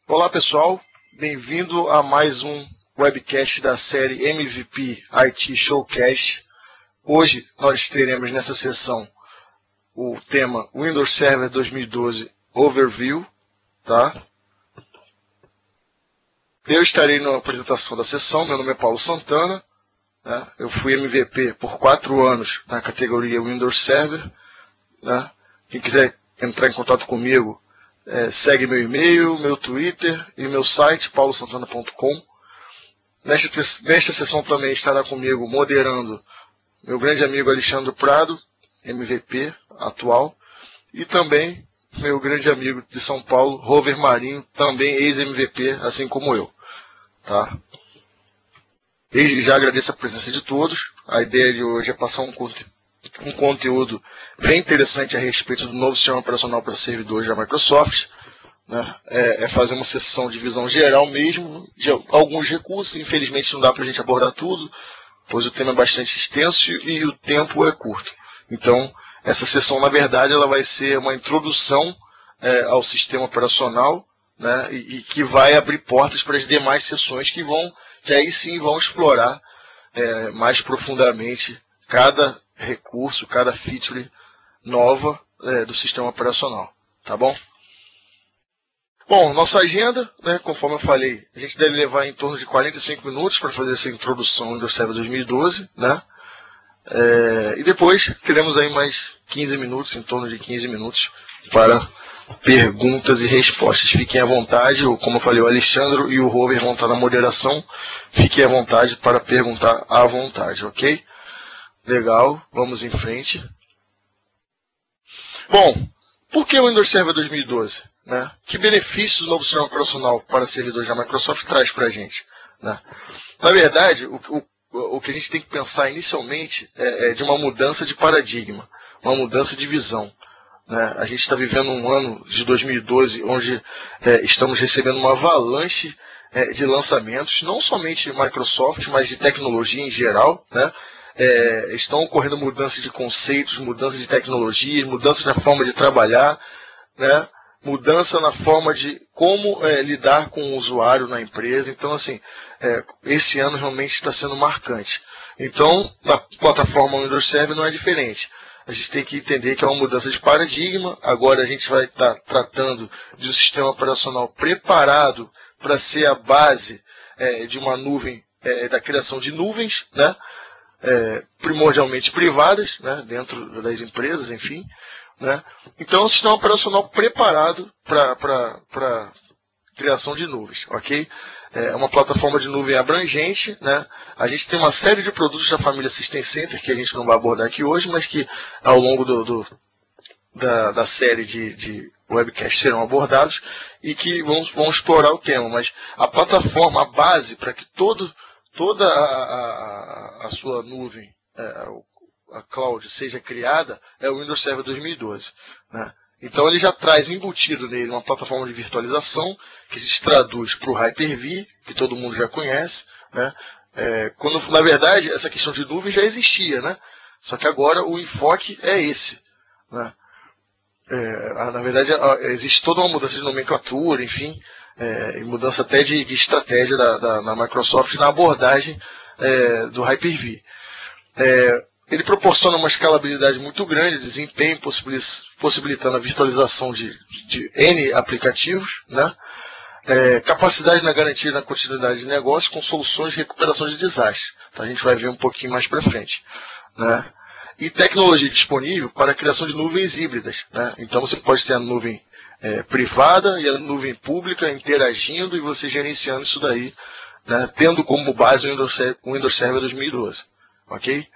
Olá pessoal, bem-vindo a mais um webcast da série MVP IT Showcast. Hoje nós teremos nessa sessão o tema Windows Server 2012 Overview, tá? Eu estarei na apresentação da sessão, meu nome é Paulo Santana, né? Eu fui MVP por 4 anos na categoria Windows Server, né? Quem quiser entrar em contato comigo, segue meu e-mail, meu Twitter e meu site, paulosantana.com. Nesta sessão também estará comigo moderando meu grande amigo Alexandre Prado, MVP atual, e também meu grande amigo de São Paulo, Rover Marinho, também ex-MVP, assim como eu. Tá? E já agradeço a presença de todos. A ideia de hoje é passar um conteúdo bem interessante a respeito do novo sistema operacional para servidores da Microsoft, né? É fazer uma sessão de visão geral mesmo, de alguns recursos. Infelizmente não dá para a gente abordar tudo, pois o tema é bastante extenso e o tempo é curto. Então, essa sessão, na verdade, ela vai ser uma introdução ao sistema operacional, né? E que vai abrir portas para as demais sessões que aí sim vão explorar mais profundamente cada recurso, cada feature nova do sistema operacional, tá bom? Bom, nossa agenda, né, conforme eu falei, a gente deve levar em torno de 45 minutos para fazer essa introdução ao Windows Server 2012, né? E depois teremos aí mais 15 minutos, em torno de 15 minutos, para perguntas e respostas. Fiquem à vontade, como eu falei, o Alexandre e o Rover vão estar na moderação, fiquem à vontade para perguntar à vontade, ok? Legal, vamos em frente. Bom, por que o Windows Server 2012? Né? Que benefícios o novo sistema operacional para servidores da Microsoft traz para a gente? Né? Na verdade, o que a gente tem que pensar inicialmente é de uma mudança de paradigma, uma mudança de visão. Né? A gente está vivendo um ano de 2012 onde estamos recebendo uma avalanche de lançamentos, não somente de Microsoft, mas de tecnologia em geral, né? Estão ocorrendo mudanças de conceitos, mudanças de tecnologia, mudanças na forma de trabalhar, né? Mudança na forma de como lidar com o usuário na empresa. Então, assim, esse ano realmente está sendo marcante. Então, na plataforma Windows Server não é diferente. A gente tem que entender que é uma mudança de paradigma. Agora a gente vai estar tratando de um sistema operacional preparado para ser a base de uma nuvem, da criação de nuvens, né? Primordialmente privadas, né? Dentro das empresas, enfim. Né? Então, é um sistema operacional preparado para criação de nuvens, ok? É uma plataforma de nuvem abrangente, né? A gente tem uma série de produtos da família System Center, que a gente não vai abordar aqui hoje, mas que ao longo da série de webcasts serão abordados e que vão explorar o tema. Mas a plataforma, a base para que toda a sua nuvem, a cloud seja criada, é o Windows Server 2012. Né? Então ele já traz embutido nele uma plataforma de virtualização que se traduz para o Hyper-V, que todo mundo já conhece, né? Quando na verdade essa questão de nuvem já existia, né? Só que agora o enfoque é esse. Né? Na verdade existe toda uma mudança de nomenclatura, enfim, e mudança até de estratégia da Microsoft na abordagem do Hyper-V. Ele proporciona uma escalabilidade muito grande, desempenho, possibilitando a virtualização de N aplicativos, né? Capacidade na garantia da continuidade de negócio com soluções de recuperação de desastre. Então, a gente vai ver um pouquinho mais para frente. Né? E tecnologia disponível para a criação de nuvens híbridas. Né? Então você pode ter a nuvem privada e a nuvem pública interagindo e você gerenciando isso daí, né? Tendo como base o Windows Server 2012. Ok?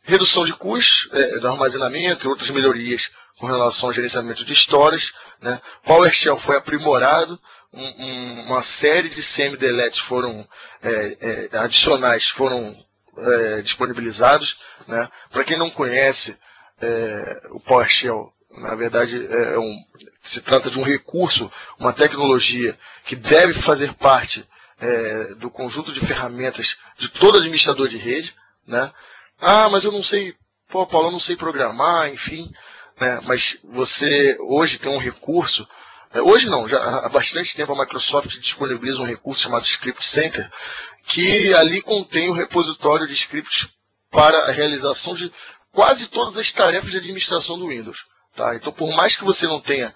Redução de custos do armazenamento e outras melhorias com relação ao gerenciamento de histórias. Né? PowerShell foi aprimorado, uma série de CMDLETs adicionais foram disponibilizados. Né? Para quem não conhece o PowerShell, na verdade se trata de um recurso, uma tecnologia que deve fazer parte do conjunto de ferramentas de todo administrador de rede. Né? Ah, mas eu não sei, Paulo, eu não sei programar, enfim. Né? Mas você hoje tem um recurso Hoje não, já há bastante tempo a Microsoft disponibiliza um recurso chamado Script Center, que ali contém o repositório de scripts para a realização de quase todas as tarefas de administração do Windows. Tá? Então, por mais que você não tenha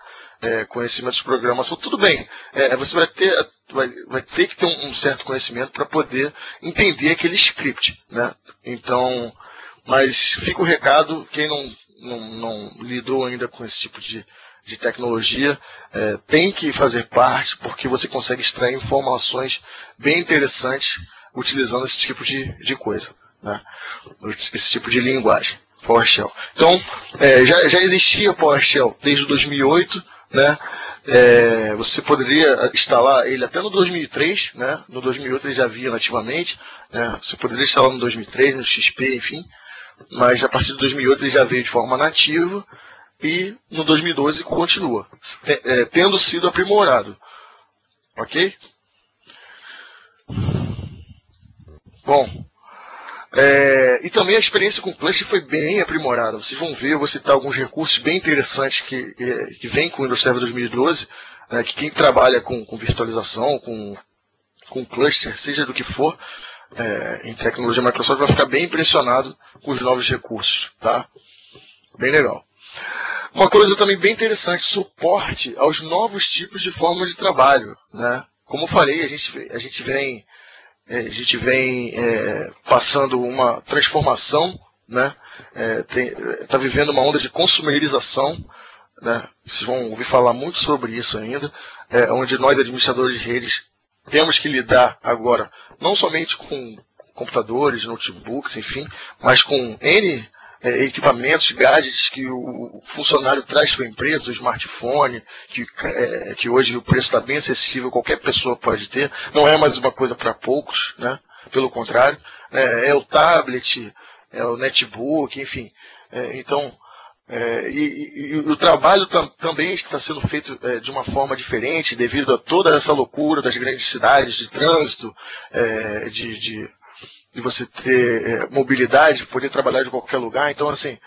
conhecimento de programação, tudo bem. Você vai ter que ter um certo conhecimento para poder entender aquele script. Né? Então, mas fica o recado, quem não lidou ainda com esse tipo de tecnologia, tem que fazer parte, porque você consegue extrair informações bem interessantes utilizando esse tipo de coisa, né? Esse tipo de linguagem, PowerShell. Então, já existia PowerShell desde 2008, né? Você poderia instalar ele até no 2003, né? No 2008 ele já havia nativamente, né? Você poderia instalar no 2003, no XP, enfim, mas a partir de 2008 ele já veio de forma nativa. E no 2012 continua, tendo sido aprimorado. Ok? Bom, e também a experiência com o Cluster foi bem aprimorada. Vocês vão ver, eu vou citar alguns recursos bem interessantes que vêm com o Windows Server 2012, que quem trabalha com virtualização, com Cluster, seja do que for, em tecnologia Microsoft, vai ficar bem impressionado com os novos recursos. Tá? Bem legal. Uma coisa também bem interessante, suporte aos novos tipos de forma de trabalho. Né? Como eu falei, a gente vem passando uma transformação, né? Está vivendo uma onda de consumerização, né? Vocês vão ouvir falar muito sobre isso ainda, onde nós, administradores de redes, temos que lidar agora não somente com computadores, notebooks, enfim, mas com N equipamentos, gadgets que o funcionário traz para a empresa, o smartphone, que hoje o preço está bem acessível, qualquer pessoa pode ter, não é mais uma coisa para poucos, né? Pelo contrário, é o tablet, é o netbook, enfim. Então, o trabalho também está sendo feito de uma forma diferente, devido a toda essa loucura das grandes cidades, de trânsito, de você ter mobilidade, poder trabalhar de qualquer lugar. Então, assim,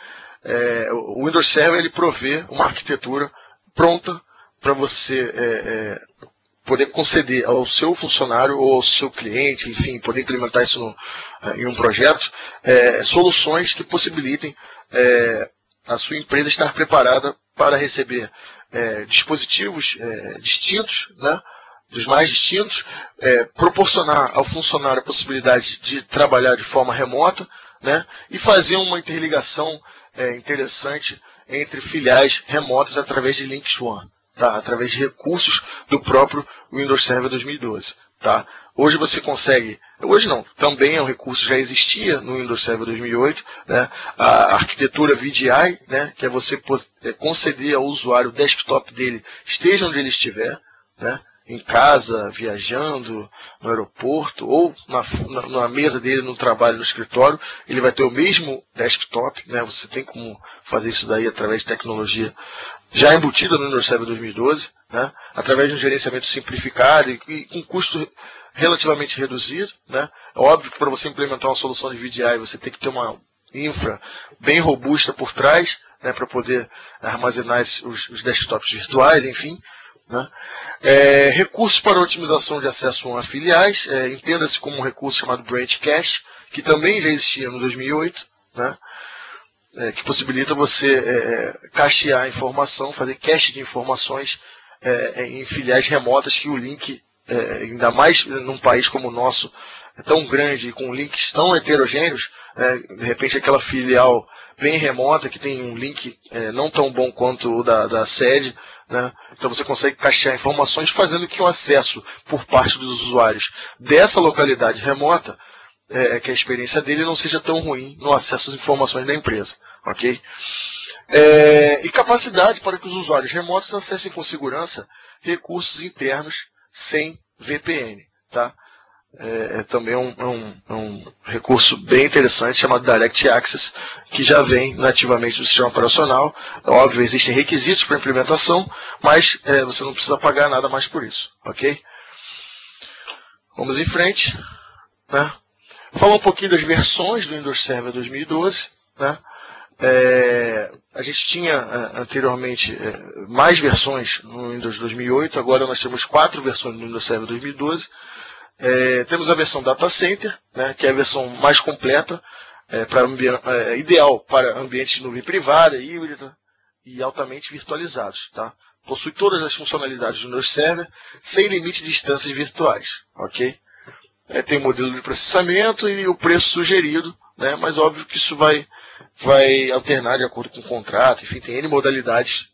o Windows Server ele provê uma arquitetura pronta para você poder conceder ao seu funcionário ou ao seu cliente, enfim, poder implementar isso em um projeto, soluções que possibilitem a sua empresa estar preparada para receber dispositivos distintos, né? Dos mais distintos, proporcionar ao funcionário a possibilidade de trabalhar de forma remota, né, e fazer uma interligação interessante entre filiais remotas através de links one, tá, através de recursos do próprio Windows Server 2012. Tá. Hoje você consegue, hoje não, também é um recurso, já existia no Windows Server 2008, né, a arquitetura VDI, né, que é você conceder ao usuário o desktop dele, esteja onde ele estiver, né, em casa, viajando, no aeroporto, ou na mesa dele, no trabalho, no escritório, ele vai ter o mesmo desktop, né? Você tem como fazer isso daí através de tecnologia já embutida no Windows Server 2012, né? Através de um gerenciamento simplificado e com custo relativamente reduzido, né? É óbvio que para você implementar uma solução de VDI, você tem que ter uma infra bem robusta por trás, né? Para poder armazenar os desktops virtuais, enfim. Né? Recursos para otimização de acesso a filiais, entenda-se como um recurso chamado Branch Cache, que também já existia no 2008, né? Que possibilita você cachear informação, fazer cache de informações em filiais remotas, que o link, ainda mais num país como o nosso, é tão grande e com links tão heterogêneos, de repente aquela filial bem remota, que tem um link não tão bom quanto o da sede, né? Então você consegue cachear informações, fazendo que o acesso por parte dos usuários dessa localidade remota, que a experiência dele não seja tão ruim no acesso às informações da empresa. Okay? E capacidade para que os usuários remotos acessem com segurança recursos internos sem VPN. Tá? Também um recurso bem interessante chamado Direct Access, que já vem nativamente do sistema operacional. Óbvio, existem requisitos para implementação, mas você não precisa pagar nada mais por isso. Ok? Vamos em frente. Né? Falar um pouquinho das versões do Windows Server 2012. Né? A gente tinha anteriormente mais versões no Windows 2008, agora nós temos 4 versões no Windows Server 2012. Temos a versão Data Center, né, que é a versão mais completa, ideal para ambientes de nuvem privada, híbrida e altamente virtualizados. Tá? Possui todas as funcionalidades do Windows Server, sem limite de instâncias virtuais. Okay? Tem modelo de processamento e o preço sugerido, né, mas óbvio que isso vai alternar de acordo com o contrato. Enfim, tem N modalidades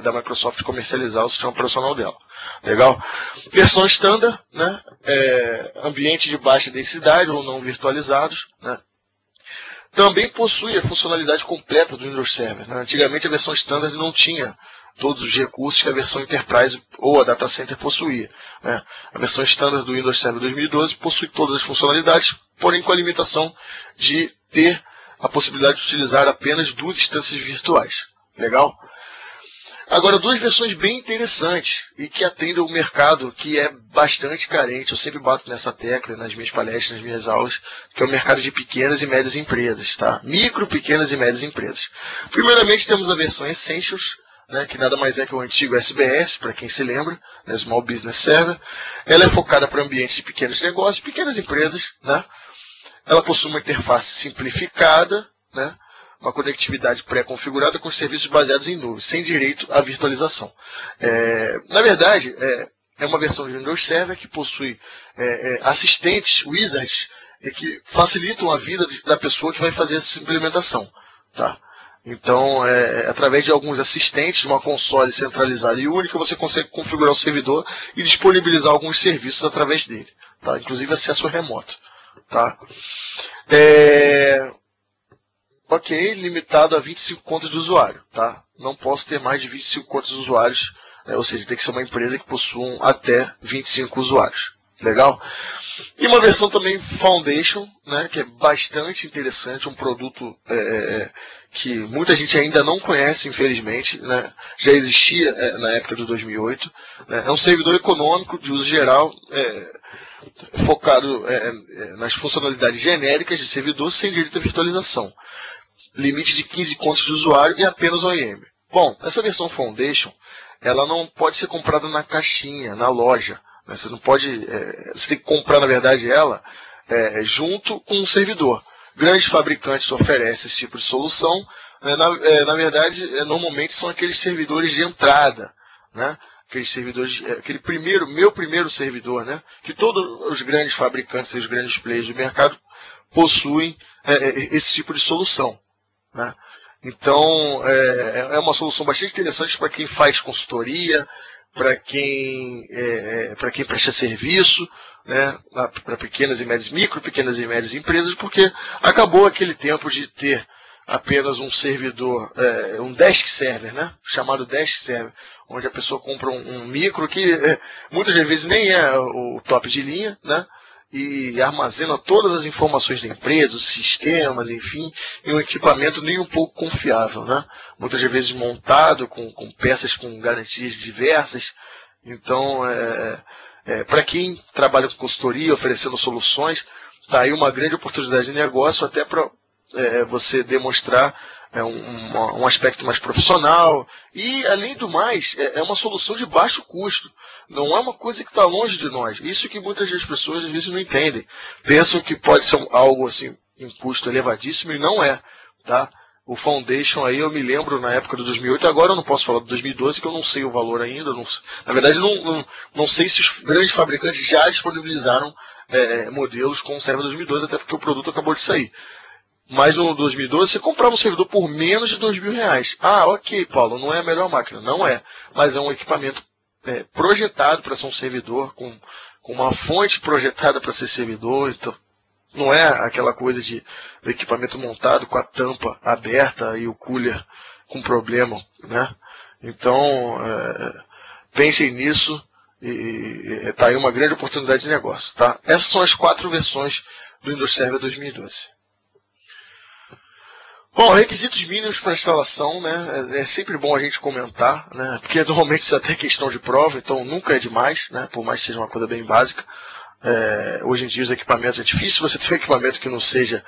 da Microsoft comercializar o sistema operacional dela. Legal? Versão standard, né, ambiente de baixa densidade ou não virtualizados, né. Também possui a funcionalidade completa do Windows Server. Né? Antigamente a versão standard não tinha todos os recursos que a versão Enterprise ou a Data Center possuía. Né? A versão standard do Windows Server 2012 possui todas as funcionalidades, porém com a limitação de ter a possibilidade de utilizar apenas 2 instâncias virtuais. Legal? Agora, 2 versões bem interessantes e que atendem o mercado que é bastante carente. Eu sempre bato nessa tecla nas minhas palestras, nas minhas aulas, que é o mercado de pequenas e médias empresas. Tá? Micro, pequenas e médias empresas. Primeiramente, temos a versão Essentials, né, que nada mais é que o antigo SBS, para quem se lembra, né, Small Business Server. Ela é focada para ambientes de pequenos negócios, pequenas empresas. Né? Ela possui uma interface simplificada, né? Uma conectividade pré-configurada com serviços baseados em nuvem, sem direito à virtualização. Na verdade, é uma versão de Windows Server que possui assistentes, wizards, que facilitam a vida da pessoa que vai fazer essa implementação. Tá? Então, através de alguns assistentes, uma console centralizada e única, você consegue configurar o servidor e disponibilizar alguns serviços através dele. Tá? Inclusive acesso remoto. Tá? Ok, limitado a 25 contas de usuário. Tá? Não posso ter mais de 25 contas de usuários, ou seja, tem que ser uma empresa que possua até 25 usuários. Legal? E uma versão também Foundation, né, que é bastante interessante, um produto que muita gente ainda não conhece, infelizmente. Né? Já existia na época do 2008. Né? É um servidor econômico de uso geral, focado nas funcionalidades genéricas de servidor sem direito à virtualização. Limite de 15 contas de usuário e apenas OEM. Bom, essa versão Foundation, ela não pode ser comprada na caixinha, na loja. Né? Você não pode, você tem que comprar, na verdade, ela junto com o servidor. Grandes fabricantes oferecem esse tipo de solução. Na verdade, normalmente são aqueles servidores de entrada, né? Aqueles servidores, meu primeiro servidor, né? Que todos os grandes fabricantes e os grandes players do mercado possuem esse tipo de solução. Né? Então, é uma solução bastante interessante para quem faz consultoria, para quem presta serviço, né? Para pequenas e médias, pequenas e médias empresas, porque acabou aquele tempo de ter apenas um servidor, um desk server, né? Chamado desk server, onde a pessoa compra um micro que muitas vezes nem é o top de linha, né? E armazena todas as informações da empresa, os sistemas, enfim, em um equipamento nem um pouco confiável, né? Muitas vezes montado com peças com garantias diversas. Então, para quem trabalha com consultoria, oferecendo soluções, está aí uma grande oportunidade de negócio, até para você demonstrar um aspecto mais profissional e, além do mais, é uma solução de baixo custo. Não é uma coisa que está longe de nós. Isso que muitas das pessoas às vezes não entendem. Pensam que pode ser algo assim, um custo elevadíssimo, e não é. Tá? O Foundation aí, eu me lembro na época de 2008, agora eu não posso falar de 2012, que eu não sei o valor ainda. Na verdade, não sei se os grandes fabricantes já disponibilizaram modelos com o server 2012, até porque o produto acabou de sair. Mas no 2012 você comprava um servidor por menos de R$2.000. Ah, ok, Paulo, não é a melhor máquina. Não é, mas é um equipamento projetado para ser um servidor, com uma fonte projetada para ser servidor. Então, não é aquela coisa do equipamento montado com a tampa aberta e o cooler com problema. Né? Então, pensem nisso e está aí uma grande oportunidade de negócio. Tá? Essas são as 4 versões do Windows Server 2012. Bom, requisitos mínimos para instalação, né? É sempre bom a gente comentar, né? Porque normalmente isso é até questão de prova, então nunca é demais, né? Por mais que seja uma coisa bem básica. Hoje em dia os equipamentos, é difícil você ter um equipamento que não seja,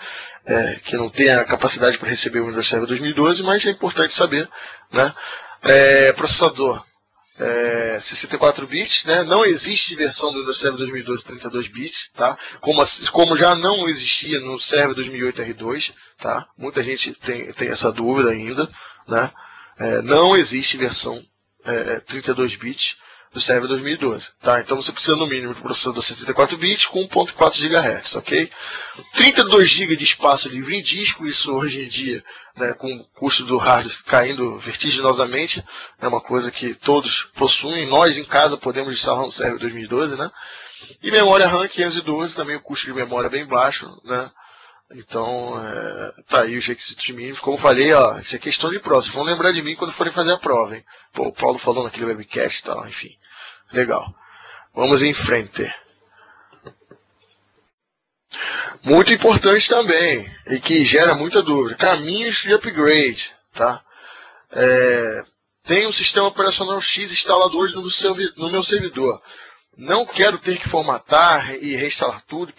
que não tenha capacidade para receber o Windows Server 2012, mas é importante saber, né? Processador 64 bits, né? Não existe versão do Windows Server 2012 32 bits, tá? Como já não existia no Server 2008 R2, tá? Muita gente tem essa dúvida ainda, né? Não existe versão 32 bits do Server 2012, tá? Então você precisa no mínimo de processador 64 bits com 1.4 GHz, ok? 32 GB de espaço livre em disco, isso hoje em dia, né, com o custo do hardware caindo vertiginosamente, é uma coisa que todos possuem, nós em casa podemos instalar um Server 2012, né? E memória RAM 512, também o custo de memória é bem baixo, né? Então, tá aí os requisitos mínimos. Como eu falei, ó, isso é questão de prova. Vocês vão lembrar de mim quando forem fazer a prova, hein? Pô, o Paulo falou naquele webcast e tal, enfim. Legal. Vamos em frente. Muito importante também, e que gera muita dúvida, caminhos de upgrade, tá? Tem um sistema operacional X instalado hoje no meu servidor. Não quero ter que formatar e reinstalar tudo,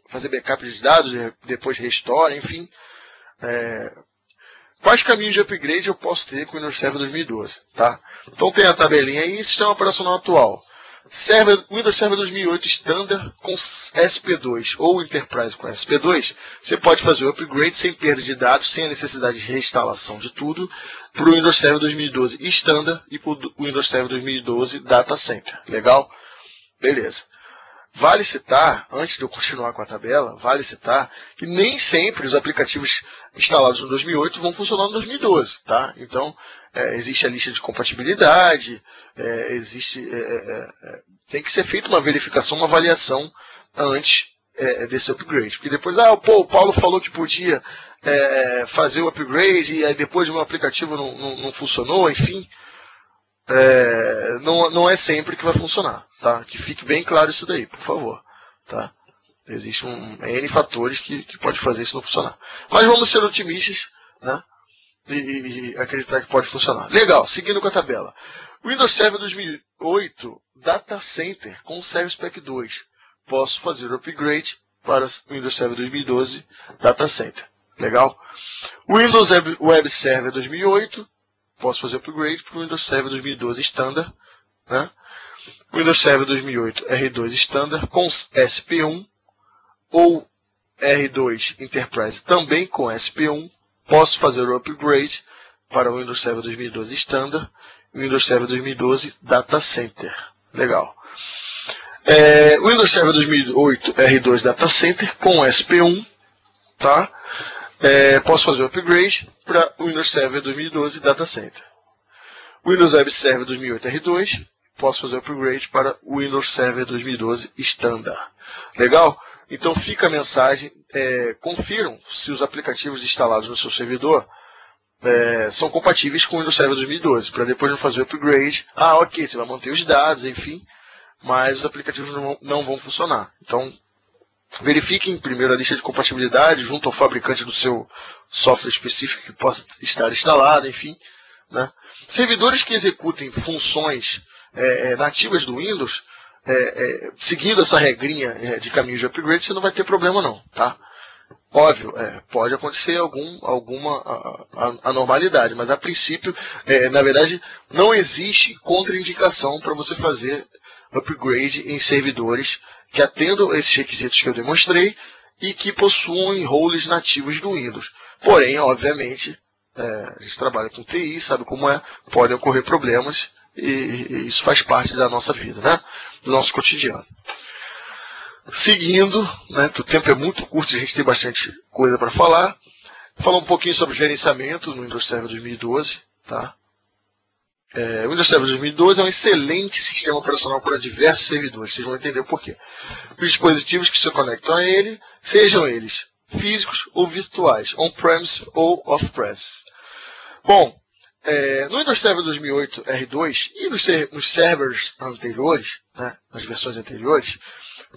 fazer backup de dados, depois restore, enfim. Quais caminhos de upgrade eu posso ter com o Windows Server 2012? Tá? Então tem a tabelinha aí, sistema operacional atual. Windows Server 2008 Standard com SP2 ou Enterprise com SP2, você pode fazer o upgrade sem perda de dados, sem a necessidade de reinstalação de tudo, para o Windows Server 2012 Standard e para o Windows Server 2012 Data Center. Legal? Beleza. Vale citar, antes de eu continuar com a tabela, vale citar que nem sempre os aplicativos instalados no 2008 vão funcionar no 2012, tá? Então, existe a lista de compatibilidade, tem que ser feita uma verificação, uma avaliação antes desse upgrade. Porque depois, o Paulo falou que podia fazer o upgrade e aí depois o aplicativo não funcionou, enfim. Não é sempre que vai funcionar, tá? Que fique bem claro isso daí, por favor, tá? Existem N fatores que pode fazer isso não funcionar. Mas vamos ser otimistas, né? E acreditar que pode funcionar. Legal, seguindo com a tabela. Windows Server 2008 Data Center com Service Pack 2. Posso fazer o upgrade para Windows Server 2012 Data Center. Legal? Windows Web Server 2008. Posso fazer upgrade para o Windows Server 2012 Standard, né? Windows Server 2008 R2 Standard com SP1 ou R2 Enterprise também com SP1. Posso fazer o upgrade para o Windows Server 2012 Standard e Windows Server 2012 Data Center. Legal. Windows Server 2008 R2 Data Center com SP1, tá? Posso fazer o upgrade para o Windows Server 2012 Data Center. Windows Web Server 2008 R2, posso fazer o upgrade para o Windows Server 2012 Standard. Legal? Então fica a mensagem, confiram se os aplicativos instalados no seu servidor são compatíveis com o Windows Server 2012, para depois não fazer o upgrade. Ok, você vai manter os dados, enfim, mas os aplicativos não vão funcionar. Então, verifiquem primeiro a lista de compatibilidade junto ao fabricante do seu software específico que possa estar instalado, enfim, né? Servidores que executem funções nativas do Windows, seguindo essa regrinha de caminho de upgrade, você não vai ter problema não, tá? Óbvio, pode acontecer alguma anormalidade, mas a princípio, na verdade, não existe contraindicação para você fazer upgrade em servidores que atendam esses requisitos que eu demonstrei e que possuam roles nativos do Windows. Porém, obviamente, a gente trabalha com TI, sabe como podem ocorrer problemas e isso faz parte da nossa vida, né? Do nosso cotidiano. Seguindo, né, que o tempo é muito curto, a gente tem bastante coisa para falar. Falar um pouquinho sobre gerenciamento no Windows Server 2012, tá? O Windows Server 2012 é um excelente sistema operacional para diversos servidores, vocês vão entender o porquê. Os dispositivos que se conectam a ele, sejam eles físicos ou virtuais, on-premise ou off-premise. Bom, no Windows Server 2008 R2 e nos servers anteriores, né, nas versões anteriores,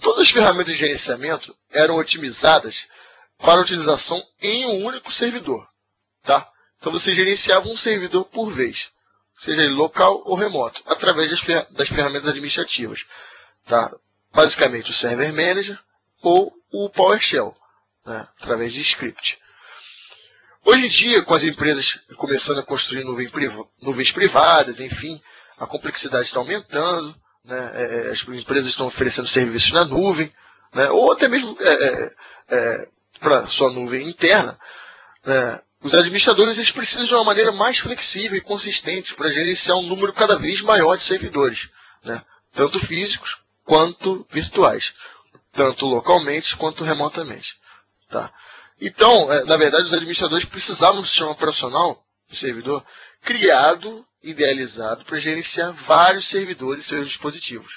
todas as ferramentas de gerenciamento eram otimizadas para utilização em um único servidor, tá? Então você gerenciava um servidor por vez, seja ele local ou remoto, através das ferramentas administrativas, tá? basicamente o Server Manager ou o PowerShell, né, através de script. Hoje em dia, com as empresas começando a construir nuvens privadas, enfim, a complexidade está aumentando, né, as empresas estão oferecendo serviços na nuvem, né, ou até mesmo para sua nuvem interna. Os administradores eles precisam de uma maneira mais flexível e consistente para gerenciar um número cada vez maior de servidores, né, tanto físicos quanto virtuais, tanto localmente quanto remotamente. Tá? Então, na verdade, os administradores precisavam de um sistema operacional do servidor criado, idealizado para gerenciar vários servidores e seus dispositivos.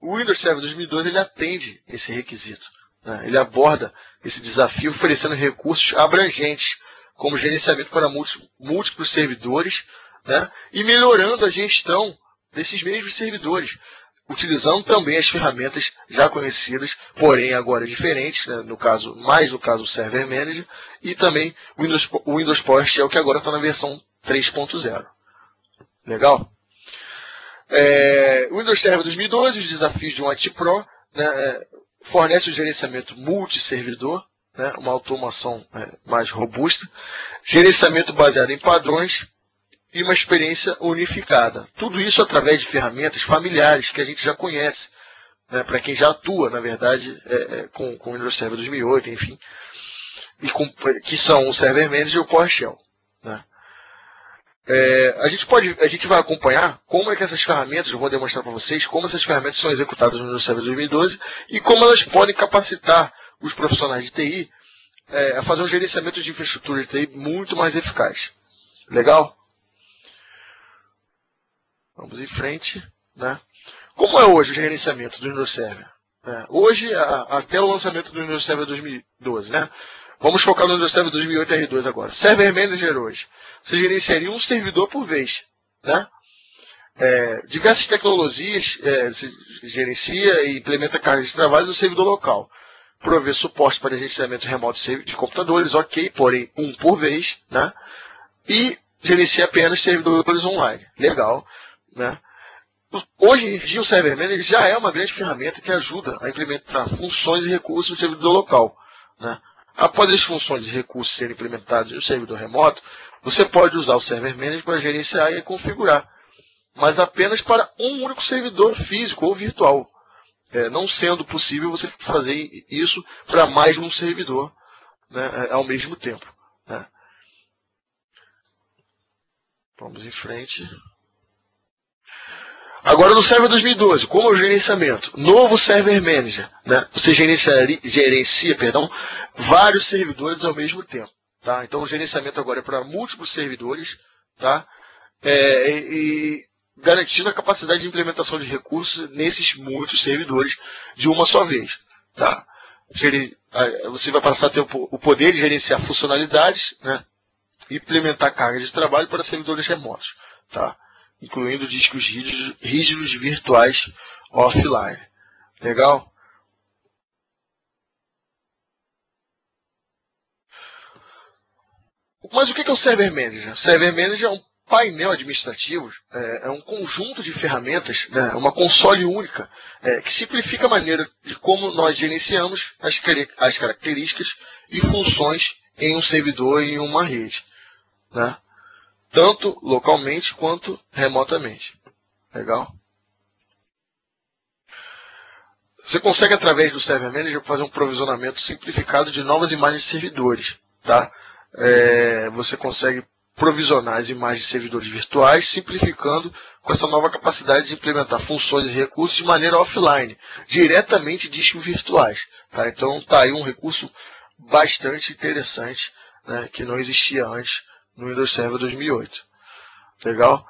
O Windows Server 2012 ele atende esse requisito, né? Ele aborda esse desafio oferecendo recursos abrangentes, como gerenciamento para múltiplos servidores, né? E melhorando a gestão desses mesmos servidores, utilizando também as ferramentas já conhecidas, porém agora diferentes, né? mais no caso o Server Manager, e também o Windows PowerShell, que agora está na versão 3.0. Legal? O Windows Server 2012, os desafios de um IT Pro, né, fornece o gerenciamento multisservidor, né, uma automação mais robusta, gerenciamento baseado em padrões, e uma experiência unificada. Tudo isso através de ferramentas familiares que a gente já conhece, né, para quem já atua, na verdade, com o Windows Server 2008, enfim, que são o Server Manager e o PowerShell. Né. A gente vai acompanhar como é que essas ferramentas, eu vou demonstrar para vocês, como essas ferramentas são executadas no Windows Server 2012 e como elas podem capacitar os profissionais de TI a fazer um gerenciamento de infraestrutura de TI muito mais eficaz. Legal? Vamos em frente. Né? Como é hoje o gerenciamento do Windows Server? Hoje, até o lançamento do Windows Server 2012. Né? Vamos focar no Windows Server 2008 R2 agora. Server Manager hoje. Você gerenciaria um servidor por vez. Né? Diversas tecnologias se gerencia e implementa cargas de trabalho no servidor local. Prover suporte para gerenciamento remoto de computadores, ok, porém um por vez. Né? E gerencia apenas servidores online. Legal. Né? Hoje em dia o Server Manager já é uma grande ferramenta que ajuda a implementar funções e recursos no servidor local. Né? Após as funções e recursos serem implementados no servidor remoto, você pode usar o Server Manager para gerenciar e configurar, mas apenas para um único servidor físico ou virtual, não sendo possível você fazer isso para mais de um servidor, né, ao mesmo tempo. Né? Vamos em frente. Agora no Server 2012, como é o gerenciamento? Novo Server Manager. Né? Você gerencia vários servidores ao mesmo tempo. Tá? Então o gerenciamento agora é para múltiplos servidores, tá? E garantindo a capacidade de implementação de recursos nesses muitos servidores de uma só vez. Tá? Você vai passar a ter o poder de gerenciar funcionalidades, né? E implementar cargas de trabalho para servidores remotos. Tá? Incluindo discos rígidos virtuais offline. Legal? Mas o que é o Server Manager? O Server Manager é um painel administrativo, é um conjunto de ferramentas, né, uma console única, que simplifica a maneira de como nós gerenciamos as características e funções em um servidor e em uma rede. Né? Tanto localmente quanto remotamente. Legal? Você consegue, através do Server Manager, fazer um provisionamento simplificado de novas imagens de servidores. Tá? Você consegue provisionar as imagens de servidores virtuais, simplificando com essa nova capacidade de implementar funções e recursos de maneira offline, diretamente de discos virtuais. Tá? Então, está aí um recurso bastante interessante, né, que não existia antes no Windows Server 2008. Legal?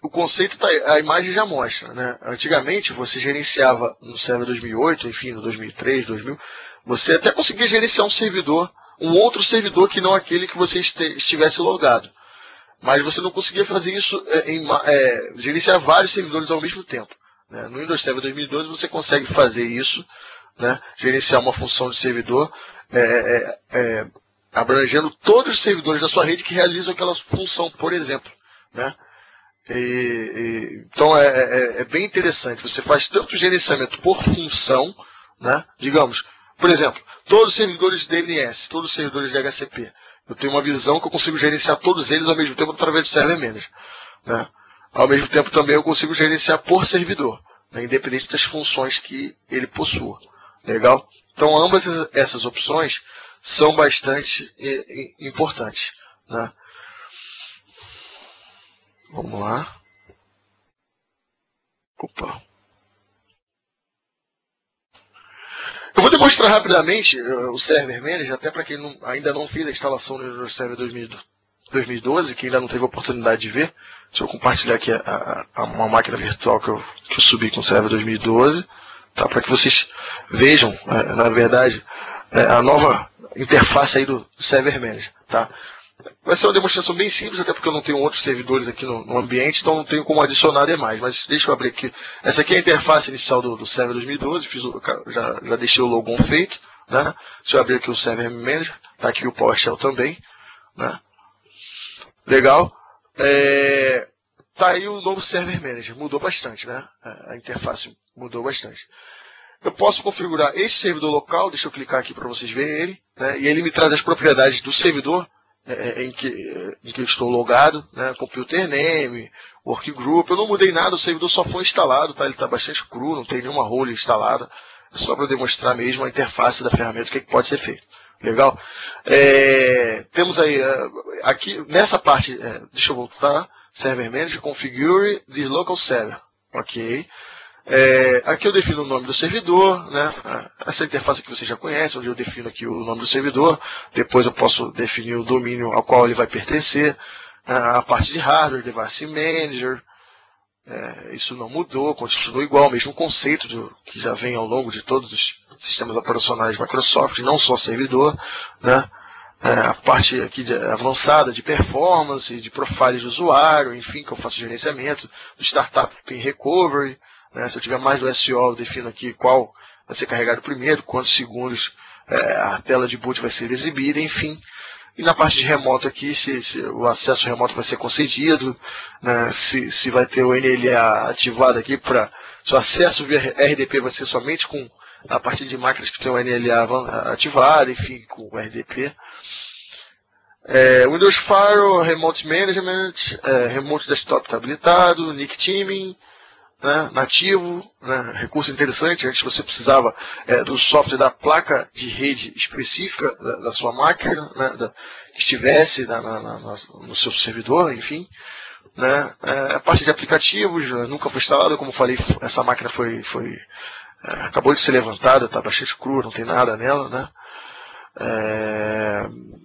O conceito, a imagem já mostra. Né? Antigamente, você gerenciava no Server 2008, enfim, no 2003, 2000, você até conseguia gerenciar um outro servidor que não aquele que você estivesse logado. Mas você não conseguia fazer isso, gerenciar vários servidores ao mesmo tempo. Né? No Windows Server 2012 você consegue fazer isso, né? Gerenciar uma função de servidor, abrangendo todos os servidores da sua rede que realizam aquela função, por exemplo. Né? Então é bem interessante. Você faz tanto gerenciamento por função, né? Digamos, por exemplo, todos os servidores de DNS, todos os servidores de HCP. Eu tenho uma visão que eu consigo gerenciar todos eles ao mesmo tempo através do Server Manager, né? Ao mesmo tempo também eu consigo gerenciar por servidor, né? Independente das funções que ele possua. Legal? Então ambas essas opções são bastante importantes, né? Vamos lá. Opa. Eu vou demonstrar rapidamente o Server Manager, até para quem ainda não fez a instalação do Windows Server 2012, que ainda não teve a oportunidade de ver. Deixa eu compartilhar aqui uma máquina virtual que eu subi com o Server 2012, tá? Para que vocês vejam, na verdade, a nova interface aí do Server Manager. Tá? Vai ser uma demonstração bem simples, até porque eu não tenho outros servidores aqui no ambiente, então não tenho como adicionar demais. Mas deixa eu abrir aqui. Essa aqui é a interface inicial do Server 2012, já deixei o logon feito. Né? Deixa eu abrir aqui o Server Manager, está aqui o PowerShell também. Né? Legal. Tá aí o novo Server Manager, mudou bastante, né? A interface mudou bastante. Eu posso configurar esse servidor local, deixa eu clicar aqui para vocês verem ele, né? E ele me traz as propriedades do servidor em que eu estou logado, né? Computer name, workgroup. Eu não mudei nada, o servidor só foi instalado, tá? Ele está bastante cru, não tem nenhuma role instalada. É só para demonstrar mesmo a interface da ferramenta, o que pode ser feito. Legal? Temos aí, aqui nessa parte, deixa eu voltar, Server Manager, Configure the Local Server. Ok. Aqui eu defino o nome do servidor, né? Essa interface que você já conhece, onde eu defino aqui o nome do servidor. Depois eu posso definir o domínio ao qual ele vai pertencer. A parte de hardware, Device Manager. Isso não mudou, continua igual, o mesmo conceito que já vem ao longo de todos os sistemas operacionais de Microsoft, não só servidor, né? A parte aqui avançada de performance, de profile de usuário, enfim, que eu faço gerenciamento, do Startup Pin Recovery, né? Se eu tiver mais do SO, eu defino aqui qual vai ser carregado primeiro, quantos segundos a tela de boot vai ser exibida, enfim. E na parte de remoto aqui, se o acesso remoto vai ser concedido, né? se vai ter o NLA ativado aqui, se o acesso via RDP vai ser somente a partir de máquinas que tem o NLA ativado, enfim, com o RDP. Windows Firewall, Remote Management, Remote Desktop está habilitado, Nick Teaming, né, nativo, né, recurso interessante. Antes você precisava do software da placa de rede específica da sua máquina, né, que estivesse no seu servidor, enfim. Né, a parte de aplicativos nunca foi instalada, como falei, essa máquina acabou de ser levantada, está bastante crua, não tem nada nela. Né.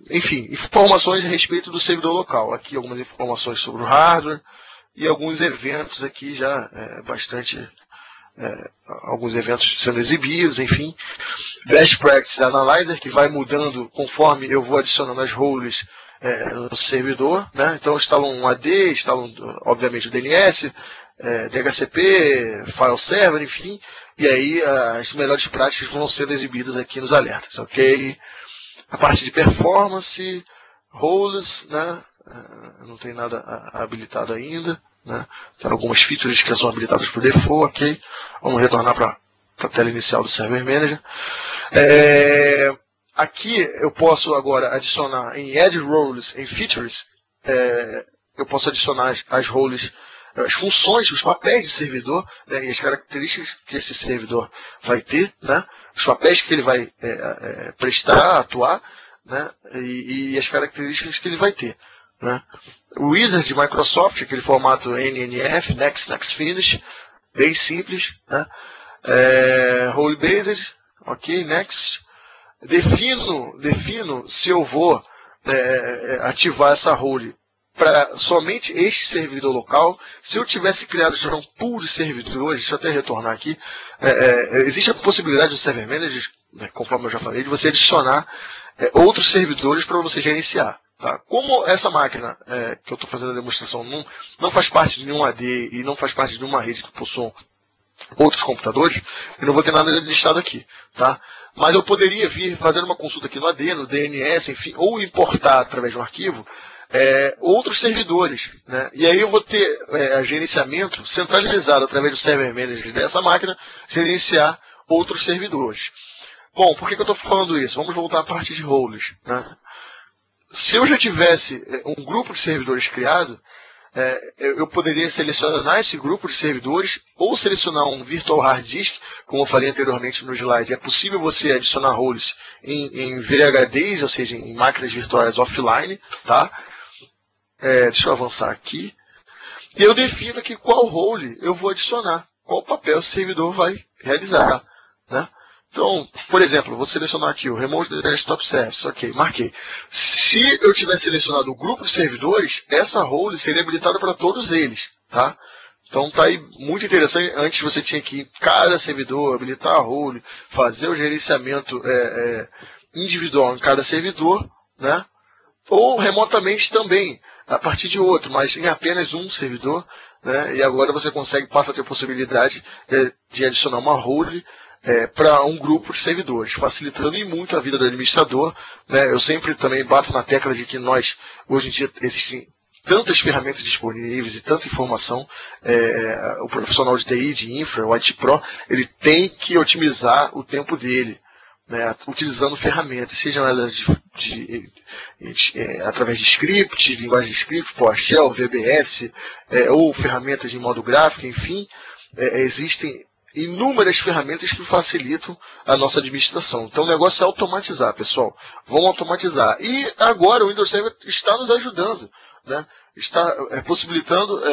Enfim, informações a respeito do servidor local. Aqui algumas informações sobre o hardware e alguns eventos aqui já alguns eventos sendo exibidos, enfim. Best Practice Analyzer, que vai mudando conforme eu vou adicionando as roles no servidor. Né? Então eu instalo um AD, instalo obviamente o DNS, DHCP, File Server, enfim. E aí as melhores práticas vão sendo exibidas aqui nos alertas. Ok? A parte de performance, roles, né? Não tem nada habilitado ainda. Né? Tem algumas features que são habilitadas por default. Ok? Vamos retornar para a tela inicial do Server Manager. Aqui eu posso agora adicionar em Add Roles em Features, eu posso adicionar as roles, as funções, os papéis de servidor, né, e as características que esse servidor vai ter, né, os papéis que ele vai prestar, atuar, né, e as características que ele vai ter. Né. O Wizard de Microsoft, aquele formato NNF, Next Finish, bem simples. Né. Role Based, ok, Next. Defino se eu vou ativar essa role para somente este servidor local. Se eu tivesse criado já um pool de servidores, deixa eu até retornar aqui, existe a possibilidade do Server Manager, né, conforme eu já falei, de você adicionar outros servidores para você gerenciar. Tá? Como essa máquina que eu estou fazendo a demonstração não faz parte de nenhum AD e não faz parte de uma rede que possua outros computadores, eu não vou ter nada listado aqui. Tá? Mas eu poderia vir fazendo uma consulta aqui no AD, no DNS, enfim, ou importar através de um arquivo outros servidores, né? E aí eu vou ter gerenciamento centralizado através do Server Manager dessa máquina, gerenciar outros servidores. Bom, por que eu estou falando isso? Vamos voltar à parte de roles, né? Se eu já tivesse um grupo de servidores criado, eu poderia selecionar esse grupo de servidores ou selecionar um Virtual Hard Disk, como eu falei anteriormente no slide. É possível você adicionar roles em VHDs, ou seja, em máquinas virtuais offline, tá? Deixa eu avançar aqui. E eu defino aqui qual role eu vou adicionar, qual papel o servidor vai realizar, né? Então, por exemplo, vou selecionar aqui o Remote Desktop Service. Ok, marquei. Se eu tiver selecionado o grupo de servidores, essa role seria habilitada para todos eles, tá? Então está aí muito interessante. Antes você tinha que ir em cada servidor, habilitar a role, fazer o gerenciamento individual em cada servidor, né? Ou remotamente também, a partir de outro, mas em apenas um servidor, né? E agora você passa a ter a possibilidade de adicionar uma role para um grupo de servidores, facilitando e muito a vida do administrador, né? Eu sempre também bato na tecla de que hoje em dia, existem tantas ferramentas disponíveis e tanta informação, o profissional de TI, de infra, o IT Pro, ele tem que otimizar o tempo dele, né? Utilizando ferramentas, sejam elas através de script, linguagem de script, PowerShell, VBS, ou ferramentas de modo gráfico, enfim, existem inúmeras ferramentas que facilitam a nossa administração. Então o negócio é automatizar, pessoal. Vamos automatizar. E agora o Windows Server está nos ajudando, né? Está possibilitando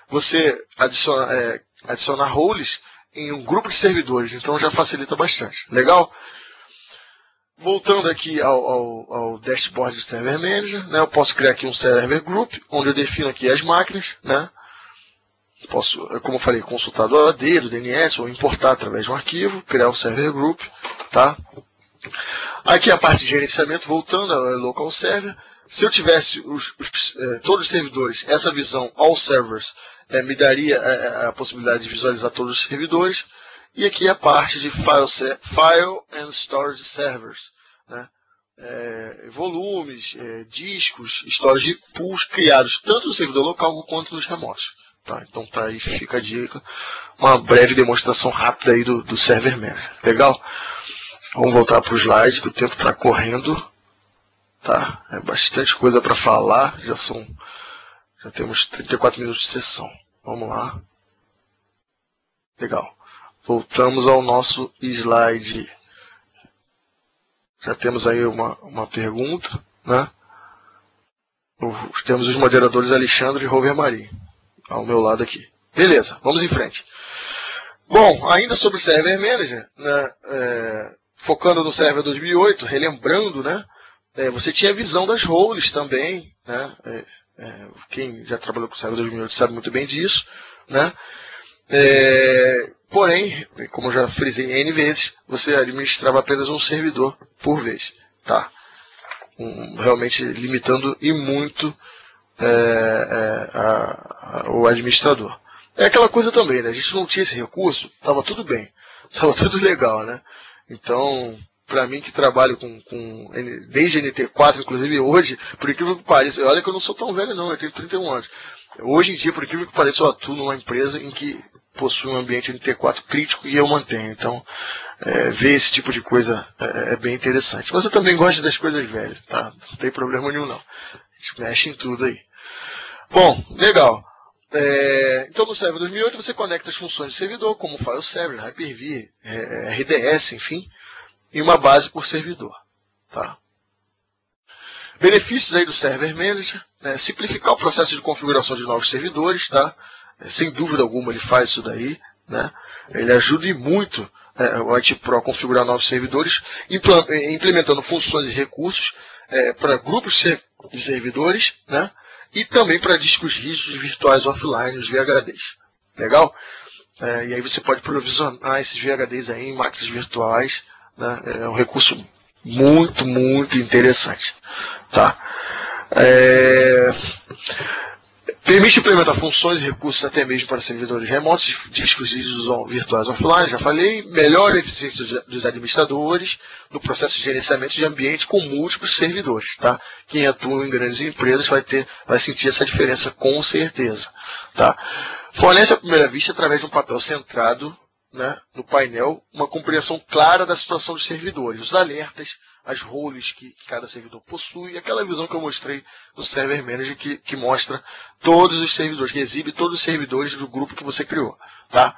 você adicionar roles em um grupo de servidores. Então já facilita bastante. Legal? Voltando aqui ao dashboard do Server Manager, né? Eu posso criar aqui um Server Group, onde eu defino aqui as máquinas, né? Posso, como eu falei, consultar do AD, do DNS, ou importar através de um arquivo, criar um Server Group, tá? Aqui a parte de gerenciamento, voltando ao Local Server. Se eu tivesse todos os servidores, essa visão All Servers me daria a possibilidade de visualizar todos os servidores. E aqui a parte de File and Storage Servers, né? Volumes, discos, storage pools criados tanto no servidor local quanto nos remotos. Tá, então tá aí, fica a dica. Uma breve demonstração rápida aí do Server Manager. Legal? Vamos voltar para o slide, que o tempo está correndo. Tá? É bastante coisa para falar. Já temos 34 minutos de sessão. Vamos lá. Legal. Voltamos ao nosso slide. Já temos aí uma pergunta, né? Temos os moderadores Alexandre e Rover Marim ao meu lado aqui. Beleza, vamos em frente. Bom, ainda sobre o Server Manager, né, focando no Server 2008, relembrando, né, você tinha a visão das roles também, né, quem já trabalhou com o Server 2008 sabe muito bem disso, né, porém, como eu já frisei N vezes, você administrava apenas um servidor por vez, tá? Realmente limitando e muito o administrador. É aquela coisa também, né? A gente não tinha esse recurso, estava tudo bem, estava tudo legal, né? Então, para mim que trabalho desde NT4, inclusive hoje, por incrível que pareça, olha que eu não sou tão velho não, eu tenho 31 anos. Hoje em dia, por incrível que pareça, eu atuo numa empresa em que possui um ambiente NT4 crítico e eu mantenho. Então, ver esse tipo de coisa é bem interessante. Mas eu também gosto das coisas velhas, tá? Não tem problema nenhum não. A gente mexe em tudo aí. Bom, legal. Então no Server 2008 você conecta as funções de servidor, como File Server, Hyper-V, RDS, enfim, em uma base por servidor. Tá? Benefícios aí do Server Manager, né? Simplificar o processo de configuração de novos servidores, tá? Sem dúvida alguma ele faz isso daí, né? Ele ajuda e muito o IT Pro a configurar novos servidores, implementando funções e recursos para grupos de servidores, né? E também para discos rígidos virtuais offline, os VHDs. Legal? E aí você pode provisionar esses VHDs aí em máquinas virtuais, né? É um recurso muito, muito interessante. Tá? Permite implementar funções e recursos até mesmo para servidores remotos, discos virtuais offline, já falei. Melhora a eficiência dos administradores no processo de gerenciamento de ambiente com múltiplos servidores. Tá? Quem atua em grandes empresas vai sentir essa diferença com certeza. Tá? Fornece à primeira vista, através de um papel centrado, né, no painel, uma compreensão clara da situação dos servidores, os alertas, as roles que cada servidor possui, e aquela visão que eu mostrei do Server Manager que mostra todos os servidores, que exibe todos os servidores do grupo que você criou. Tá?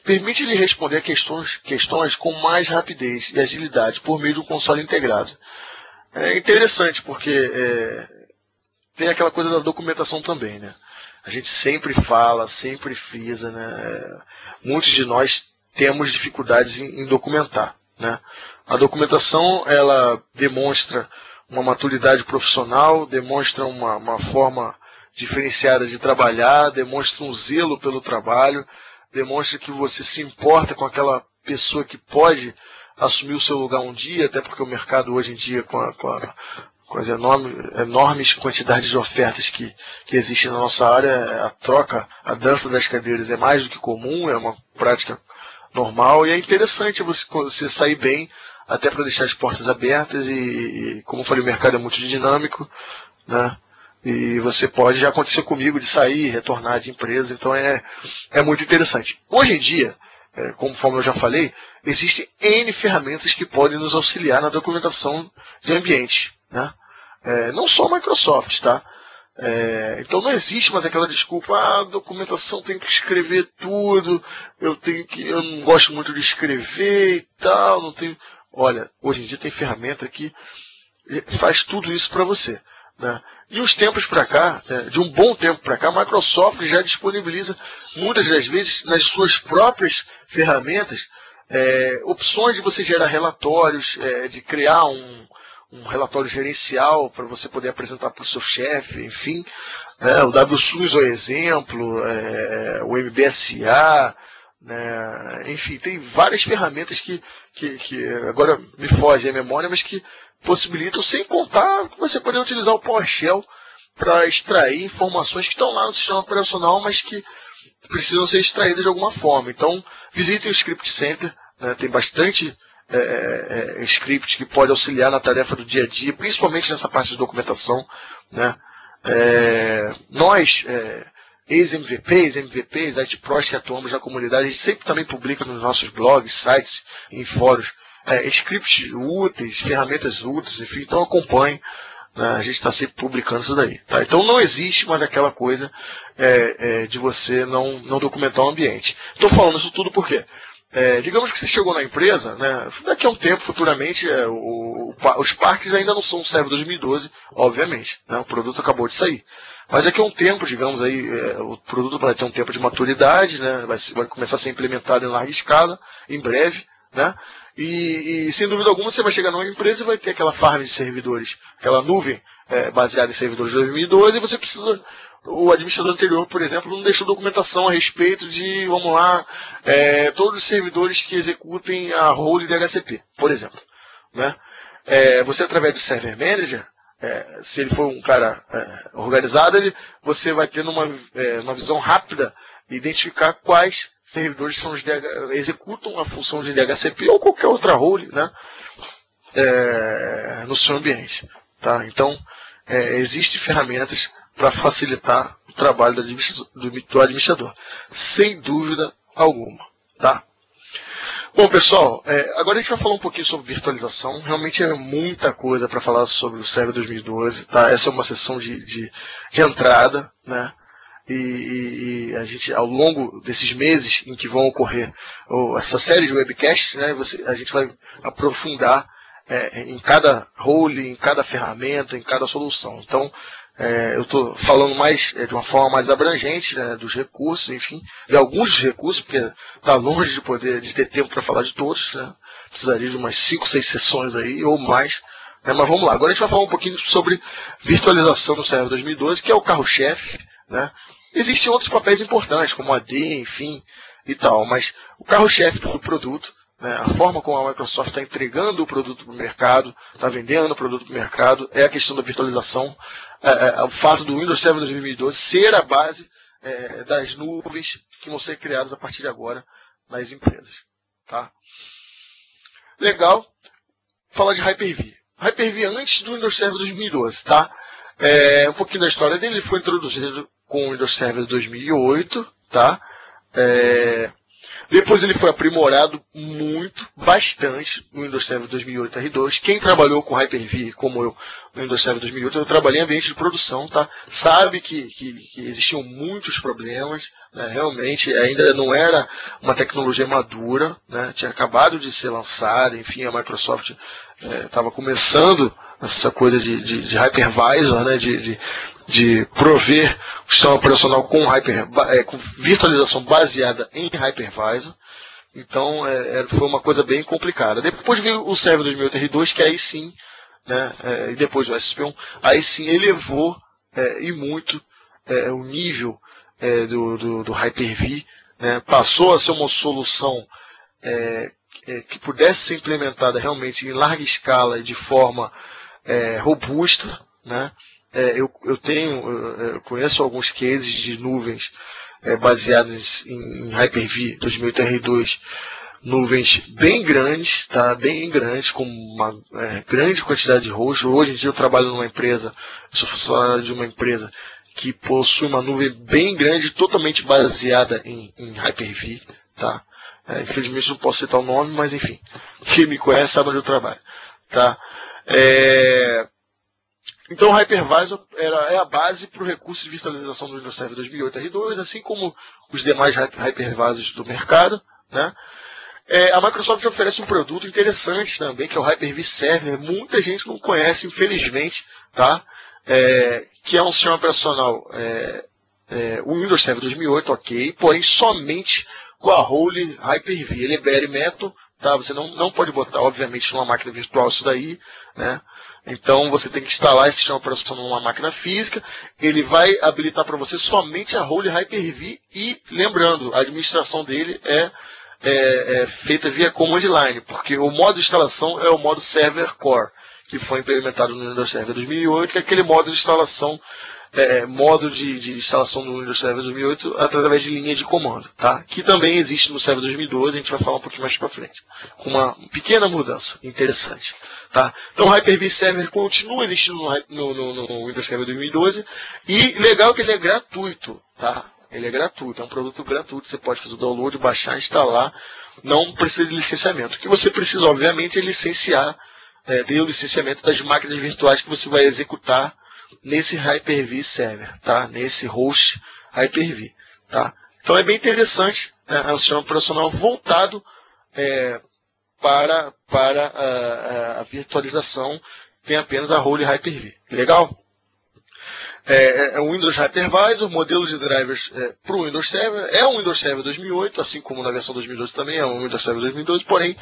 Permite-lhe responder a questões com mais rapidez e agilidade por meio de um console integrado. É interessante porque tem aquela coisa da documentação também, né? A gente sempre fala, sempre frisa, né? Muitos de nós temos dificuldades em documentar, né? A documentação, ela demonstra uma maturidade profissional, demonstra uma forma diferenciada de trabalhar, demonstra um zelo pelo trabalho, demonstra que você se importa com aquela pessoa que pode assumir o seu lugar um dia, até porque o mercado hoje em dia, com as enormes quantidades de ofertas que existem na nossa área, a troca, a dança das cadeiras é mais do que comum, é uma prática normal, e é interessante você sair bem, até para deixar as portas abertas, e como eu falei, o mercado é muito dinâmico, né? E você pode, já acontecer comigo, de sair, retornar de empresa, então é muito interessante. Hoje em dia, conforme eu já falei, existem N ferramentas que podem nos auxiliar na documentação de ambiente, né? Não só a Microsoft, tá? Então não existe mais aquela desculpa, a documentação tem que escrever tudo, eu não gosto muito de escrever e tal, não tenho. Olha, hoje em dia tem ferramenta que faz tudo isso para você, né? De uns tempos para cá, de um bom tempo para cá, a Microsoft já disponibiliza muitas das vezes nas suas próprias ferramentas opções de você gerar relatórios, de criar um relatório gerencial para você poder apresentar para o seu chefe, enfim. O WSUS é um exemplo, o MBSA, né? Enfim, tem várias ferramentas que agora me foge a memória, mas que possibilitam, sem contar que você poder utilizar o PowerShell para extrair informações que estão lá no sistema operacional, mas que precisam ser extraídas de alguma forma. Então, visitem o Script Center, né? Tem bastante script que pode auxiliar na tarefa do dia a dia, principalmente nessa parte de documentação, né? Nós, ex-MVPs, IT-Pros que atuamos na comunidade, a gente sempre também publica nos nossos blogs, sites, em fóruns, scripts úteis, ferramentas úteis, enfim, então acompanhe, né? A gente está sempre publicando isso daí. Tá? Então não existe mais aquela coisa de você não documentar o ambiente. Estou falando isso tudo por quê? Digamos que você chegou na empresa, né, daqui a um tempo, futuramente, os parques ainda não são server 2012, obviamente, né, o produto acabou de sair. Mas daqui a um tempo, digamos aí, o produto vai ter um tempo de maturidade, né, vai começar a ser implementado em larga escala, em breve, né, e sem dúvida alguma você vai chegar numa empresa e vai ter aquela farm de servidores, aquela nuvem baseada em servidores de 2012, e você precisa. O administrador anterior, por exemplo, não deixou documentação a respeito de, vamos lá, todos os servidores que executem a role de HCP, por exemplo, né? Você, através do Server Manager, se ele for um cara organizado, você vai ter uma visão rápida de identificar quais servidores são executam a função de DHCP ou qualquer outra role, né? No seu ambiente. Tá? Então, existem ferramentas para facilitar o trabalho do administrador, sem dúvida alguma. Tá? Bom, pessoal, agora a gente vai falar um pouquinho sobre virtualização. Realmente é muita coisa para falar sobre o Server 2012. Tá? Essa é uma sessão de entrada, né? E a gente, ao longo desses meses em que vão ocorrer essa série de webcasts, né, a gente vai aprofundar em cada role, em cada ferramenta, em cada solução. Então, eu estou falando mais de uma forma mais abrangente, né, dos recursos, enfim, de alguns dos recursos, porque está longe de ter tempo para falar de todos, né? Precisaria de umas 5, 6 sessões aí, ou mais, né? Mas vamos lá, agora a gente vai falar um pouquinho sobre virtualização no Server 2012, que é o carro-chefe, né? Existem outros papéis importantes, como AD, enfim, e tal, mas o carro-chefe do produto, né, a forma como a Microsoft está entregando o produto para o mercado, está vendendo o produto para o mercado, é a questão da virtualização. o fato do Windows Server 2012 ser a base das nuvens que vão ser criadas a partir de agora nas empresas. Tá? Legal. Falar de Hyper-V. Hyper-V antes do Windows Server 2012. Tá? Um pouquinho da história dele. Ele foi introduzido com o Windows Server 2008. Tá? Depois ele foi aprimorado bastante no Windows Server 2008 R2. Quem trabalhou com Hyper-V, como eu, no Windows Server 2008, eu trabalhei em ambiente de produção, tá? Sabe que existiam muitos problemas, né? Realmente ainda não era uma tecnologia madura, né? Tinha acabado de ser lançada, enfim, a Microsoft estava começando essa coisa de hypervisor, né? De prover o sistema operacional com virtualização baseada em hypervisor. Então, foi uma coisa bem complicada. Depois veio o Server 2008 R2, que aí sim, né, e depois o SSP1, aí sim elevou e muito o nível do Hyper-V, né, passou a ser uma solução que pudesse ser implementada realmente em larga escala e de forma robusta, né. Eu conheço alguns cases de nuvens baseadas em Hyper-V 2008 R2, nuvens bem grandes, tá? Bem grandes, com uma grande quantidade de hosts. Hoje em dia eu trabalho numa empresa, sou funcionário de uma empresa que possui uma nuvem bem grande, totalmente baseada em Hyper-V, tá? Infelizmente não posso citar o nome, mas enfim, quem me conhece sabe onde eu trabalho, tá? Então o Hypervisor é a base para o recurso de virtualização do Windows Server 2008 R2, assim como os demais Hypervisors do mercado, né? A Microsoft oferece um produto interessante também, que é o Hyper-V Server. Muita gente não conhece, infelizmente, tá? Que é um sistema operacional, o Windows Server 2008, ok, porém somente com a role Hyper-V. Ele é bare metal, tá? Você não pode botar, obviamente, numa máquina virtual isso daí, né? Então você tem que instalar esse sistema operacional numa máquina física. Ele vai habilitar para você somente a role Hyper-V e, lembrando, a administração dele é feita via command line, porque o modo de instalação é o modo Server Core, que foi implementado no Windows Server 2008, que é aquele modo de instalação, de instalação do Windows Server 2008 através de linha de comando, tá? Que também existe no Server 2012, a gente vai falar um pouquinho mais para frente, com uma pequena mudança interessante, tá? Então o Hyper-V Server continua existindo no Windows Server 2012 e legal que ele é gratuito, tá? Ele é gratuito, é um produto gratuito, você pode fazer o download, baixar, instalar, não precisa de licenciamento. O que você precisa, obviamente, é licenciar, ter o licenciamento das máquinas virtuais que você vai executar nesse Hyper-V Server, tá? Nesse host Hyper-V, tá? Então é bem interessante, né? É um sistema operacional voltado para a virtualização, tem apenas a role Hyper-V. Legal? É um Windows Hypervisor, modelo de drivers para o Windows Server. É um Windows Server 2008, assim como na versão 2012 também é um Windows Server 2012, porém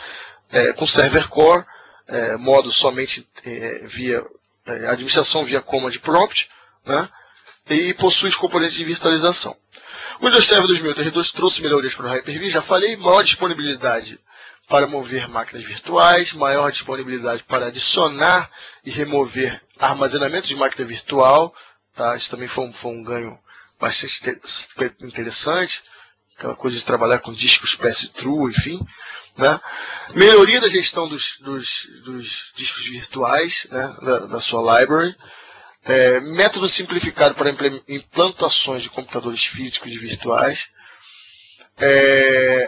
com Server Core, modo somente via administração via command prompt, né? E possui os componentes de virtualização. O Windows Server 2008 R2 trouxe melhorias para o Hyper-V, já falei, maior disponibilidade para mover máquinas virtuais, maior disponibilidade para adicionar e remover armazenamento de máquina virtual, tá? Isso também foi um ganho bastante interessante, aquela coisa de trabalhar com discos pass-through, enfim, né? Melhoria da gestão dos discos virtuais, né? da sua library, método simplificado para implantações de computadores físicos e virtuais,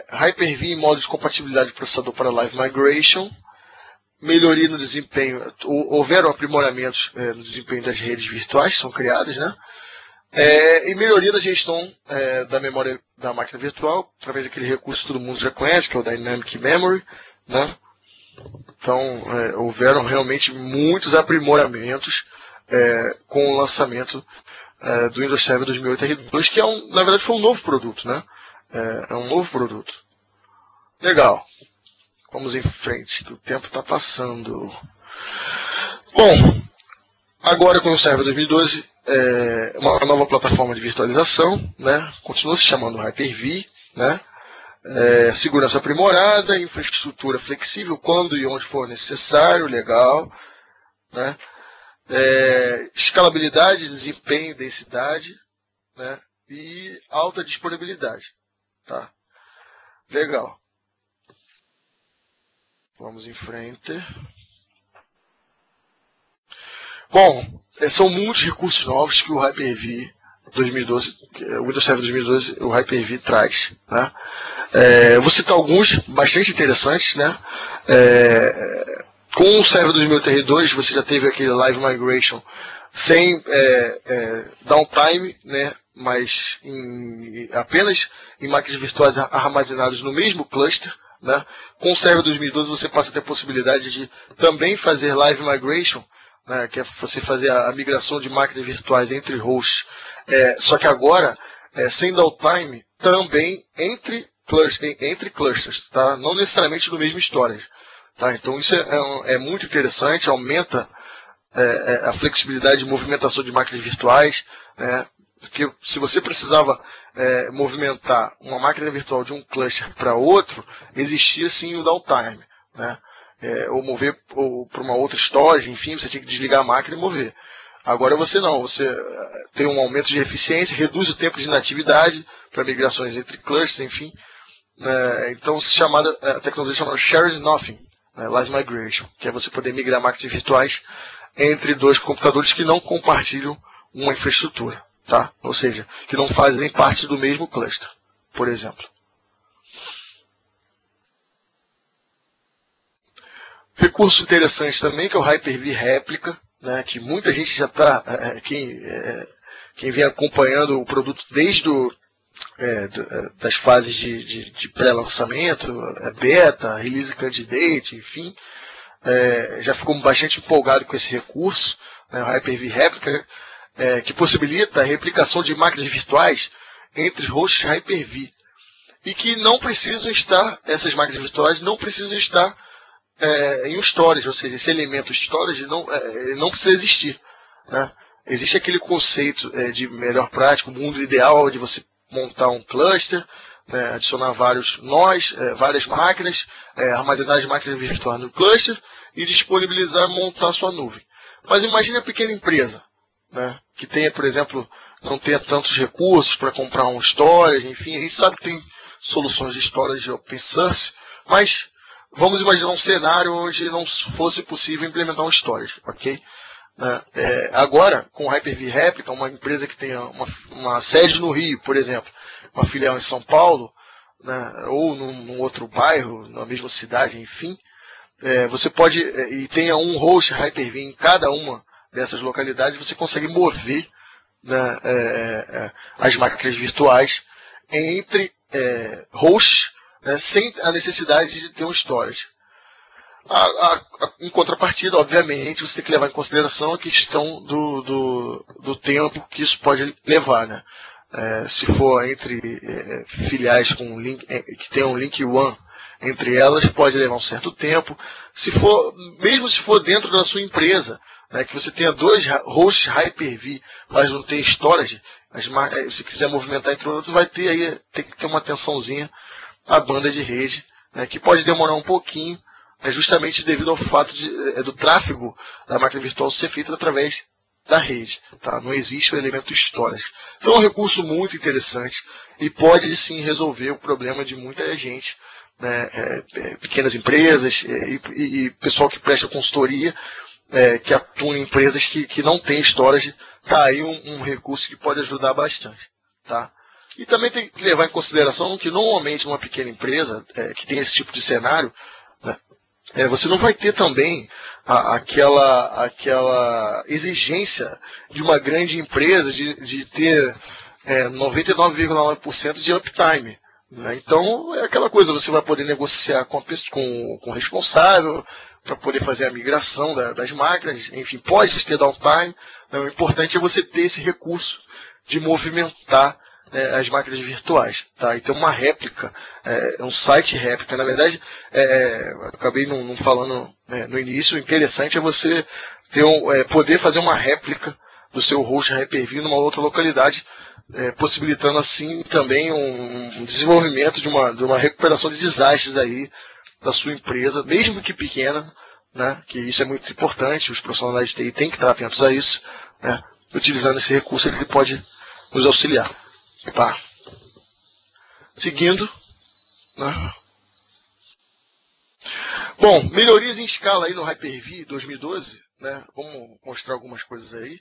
Hyper-V em modo de compatibilidade de processador para Live Migration, melhoria no desempenho, houveram aprimoramentos no desempenho das redes virtuais que são criadas, né? E melhoria da gestão da memória da máquina virtual, através daquele recurso que todo mundo já conhece, que é o Dynamic Memory, né? Então, houveram realmente muitos aprimoramentos com o lançamento do Windows Server 2008 R2, que na verdade foi um novo produto, né? É um novo produto. Legal. Vamos em frente, que o tempo está passando. Bom, agora com o Server 2012, uma nova plataforma de virtualização, né? Continua se chamando Hyper-V, né? Segurança aprimorada, infraestrutura flexível quando e onde for necessário, legal, né? escalabilidade, desempenho, densidade, né, e alta disponibilidade. Tá? Legal. Vamos em frente. Bom, são muitos recursos novos que o Hyper-V 2012, o Windows Server 2012, o Hyper-V traz. Né? Vou citar alguns bastante interessantes. Né? Com o Server 2002, você já teve aquele Live Migration sem downtime, né? Mas apenas em máquinas virtuais armazenadas no mesmo cluster. Né? Com o Server 2012 você passa a ter a possibilidade de também fazer Live Migration, né? Que é você fazer a migração de máquinas virtuais entre hosts, só que agora sem downtime também entre clusters, tá? Não necessariamente no mesmo storage. Tá? Então isso é muito interessante, aumenta a flexibilidade de movimentação de máquinas virtuais, né? Porque se você precisava movimentar uma máquina virtual de um cluster para outro, existia sim o downtime, né? Ou mover para uma outra storage, enfim, você tinha que desligar a máquina e mover. Agora você não, você tem um aumento de eficiência, reduz o tempo de inatividade para migrações entre clusters, enfim. Então a tecnologia chamada Shared Nothing, né, Live Migration, que é você poder migrar máquinas virtuais entre dois computadores que não compartilham uma infraestrutura. Tá? Ou seja, que não fazem parte do mesmo cluster, por exemplo. Recurso interessante também que é o Hyper-V Réplica, né, que muita gente já está, quem vem acompanhando o produto desde das fases de pré-lançamento, beta, release candidate, enfim, já ficou bastante empolgado com esse recurso, né, o Hyper-V Réplica, que possibilita a replicação de máquinas virtuais entre hosts Hyper-V e que não precisam estar, essas máquinas virtuais não precisam estar em um storage, ou seja, esse elemento storage não precisa existir. Né? Existe aquele conceito de melhor prática, o mundo ideal de você montar um cluster, né, adicionar vários nós, várias máquinas, armazenar as máquinas virtuais no cluster e disponibilizar, montar sua nuvem. Mas imagine a pequena empresa, né, que tenha, por exemplo, não tenha tantos recursos para comprar um storage, enfim, a gente sabe que tem soluções de storage open source, mas vamos imaginar um cenário onde não fosse possível implementar um storage, ok? Agora, com o Hyper-V Réplica, uma empresa que tenha uma sede no Rio, por exemplo, uma filial em São Paulo, né, ou num outro bairro, na mesma cidade, enfim, você pode, e tenha um host Hyper-V em cada uma dessas localidades, você consegue mover, né, as máquinas virtuais entre hosts, né, sem a necessidade de ter um storage. Em contrapartida, obviamente, você tem que levar em consideração a questão do tempo que isso pode levar. Né? Se for entre filiais com link, que tenham link one entre elas, pode levar um certo tempo. Mesmo se for dentro da sua empresa, né, que você tenha dois hosts Hyper-V, mas não tem storage, se quiser movimentar entre outros, vai ter que ter uma atençãozinha à banda de rede, né, que pode demorar um pouquinho, justamente devido ao fato do tráfego da máquina virtual ser feito através da rede. Tá? Não existe o elemento storage. Então é um recurso muito interessante e pode sim resolver o problema de muita gente, né, pequenas empresas e pessoal que presta consultoria, que atua em empresas que não tem storage. Está aí um recurso que pode ajudar bastante. Tá? E também tem que levar em consideração que normalmente uma pequena empresa que tem esse tipo de cenário, né, você não vai ter também aquela exigência de uma grande empresa de ter 99,9% de uptime. Né? Então é aquela coisa, você vai poder negociar com o responsável para poder fazer a migração das máquinas, enfim, pode ter downtime, né? O importante é você ter esse recurso de movimentar as máquinas virtuais. Tá? Então uma réplica, um site réplica, na verdade, acabei não falando no início, o interessante é você poder fazer uma réplica do seu host Hyper-V numa outra localidade, possibilitando assim também um desenvolvimento de uma recuperação de desastres aí da sua empresa, mesmo que pequena, né, que isso é muito importante, os profissionais de TI têm que estar atentos a isso, né, utilizando esse recurso ele pode nos auxiliar. Tá. Seguindo, né. Bom, melhorias em escala aí no Hyper-V 2012, né, vamos mostrar algumas coisas aí.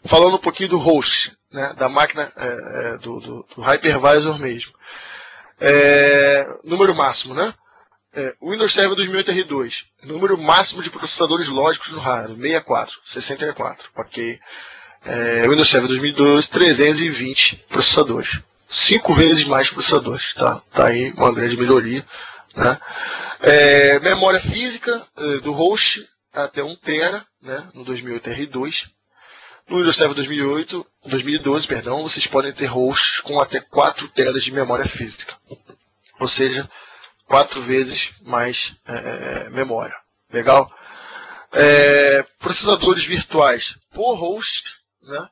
Falando um pouquinho do host, né, da máquina do hypervisor mesmo. Número máximo, né? Windows Server 2008 R2, número máximo de processadores lógicos no hardware, 64, ok. Windows Server 2012, 320 processadores, 5 vezes mais processadores, tá? Tá aí uma grande melhoria, né? Memória física do host até 1 TB, né, no 2008 R2. No Windows Server 2012, vocês podem ter hosts com até 4 TB de memória física. Ou seja, 4 vezes mais memória. Legal? Processadores virtuais por host, né,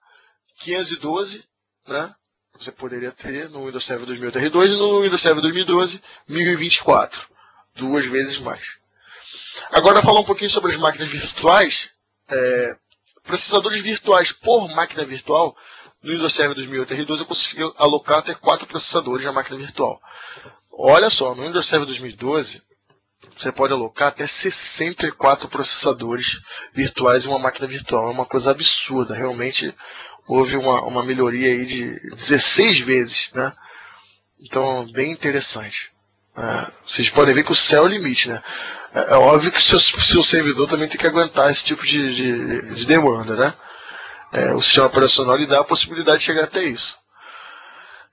512, né, você poderia ter no Windows Server 2008 R2 e no Windows Server 2012, 1024. 2 vezes mais. Agora, falar um pouquinho sobre as máquinas virtuais. Processadores virtuais por máquina virtual, no Windows Server 2008 R2 eu consegui alocar até 4 processadores na máquina virtual. Olha só, no Windows Server 2012, você pode alocar até 64 processadores virtuais em uma máquina virtual. É uma coisa absurda, realmente houve uma melhoria aí de 16 vezes, né? Então, bem interessante. Vocês podem ver que o céu é o limite, né? É óbvio que o seu servidor também tem que aguentar esse tipo de demanda, né? O sistema operacional lhe dá a possibilidade de chegar até isso.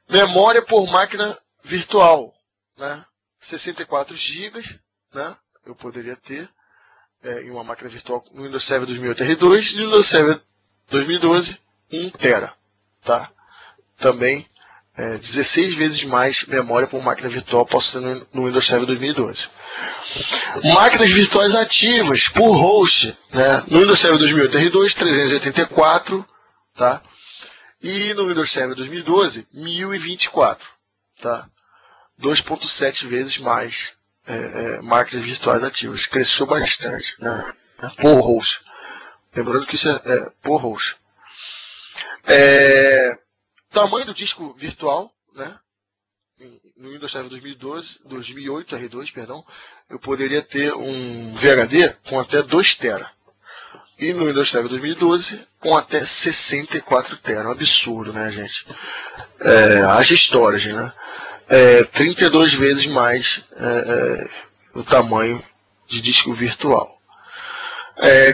Memória por máquina virtual, né? 64 GB, né? Eu poderia ter em uma máquina virtual no Windows Server 2008 R2 e no Windows Server 2012 1 TB, tá? Também 16 vezes mais memória por máquina virtual posso ter no Windows Server 2012. Máquinas virtuais ativas por host, né? No Windows Server 2008 R2, 384, tá? E no Windows Server 2012, 1024, tá? 2,7 vezes mais máquinas virtuais ativas. Cresceu bastante, né? Por host. Lembrando que isso é por host. Tamanho do disco virtual, né? No Windows Server 2008 R2, perdão, eu poderia ter um VHD com até 2 TB. E no Windows Server 2012 com até 64 TB. Um absurdo, né, gente? Haja storage, né? 32 vezes mais o tamanho de disco virtual.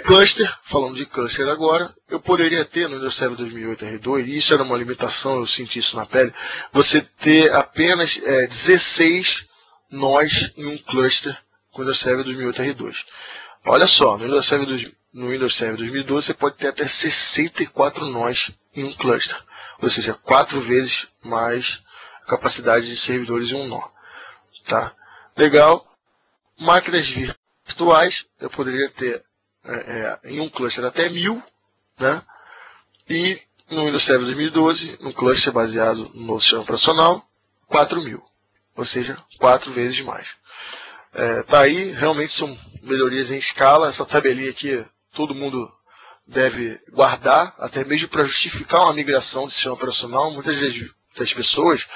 Cluster, falando de cluster agora, eu poderia ter no Windows Server 2008 R2, e isso era uma limitação, eu senti isso na pele, você ter apenas 16 nós em um cluster com o Windows Server 2008 R2. Olha só, no Windows Server 2012 você pode ter até 64 nós em um cluster, ou seja, 4 vezes mais a capacidade de servidores em um nó. Tá? Legal. Máquinas virtuais, eu poderia ter em um cluster até 1000, né? E no Windows Server 2012, no cluster baseado no novo sistema operacional, 4000, ou seja, 4 vezes mais. Tá aí, realmente são melhorias em escala. Essa tabelinha aqui todo mundo deve guardar, até mesmo para justificar uma migração de sistema operacional. Muitas das pessoas,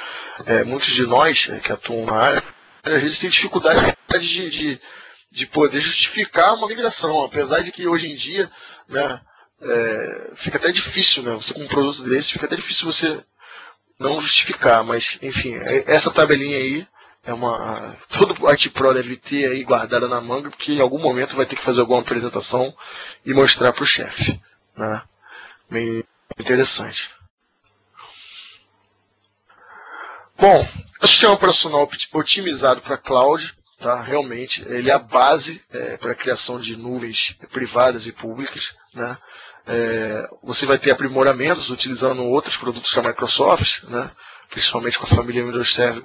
muitos de nós que atuam na área, às vezes tem dificuldade de poder justificar uma migração, apesar de que hoje em dia, né, fica até difícil, né, você com um produto desse, fica até difícil você não justificar, mas enfim, essa tabelinha aí todo IT Pro deve ter aí guardada na manga, porque em algum momento vai ter que fazer alguma apresentação e mostrar para o chefe, né, bem interessante. Bom, o sistema operacional otimizado para cloud, tá? Realmente, ele é a base para a criação de nuvens privadas e públicas, né? Você vai ter aprimoramentos utilizando outros produtos da Microsoft, né? Principalmente com a família Windows Server,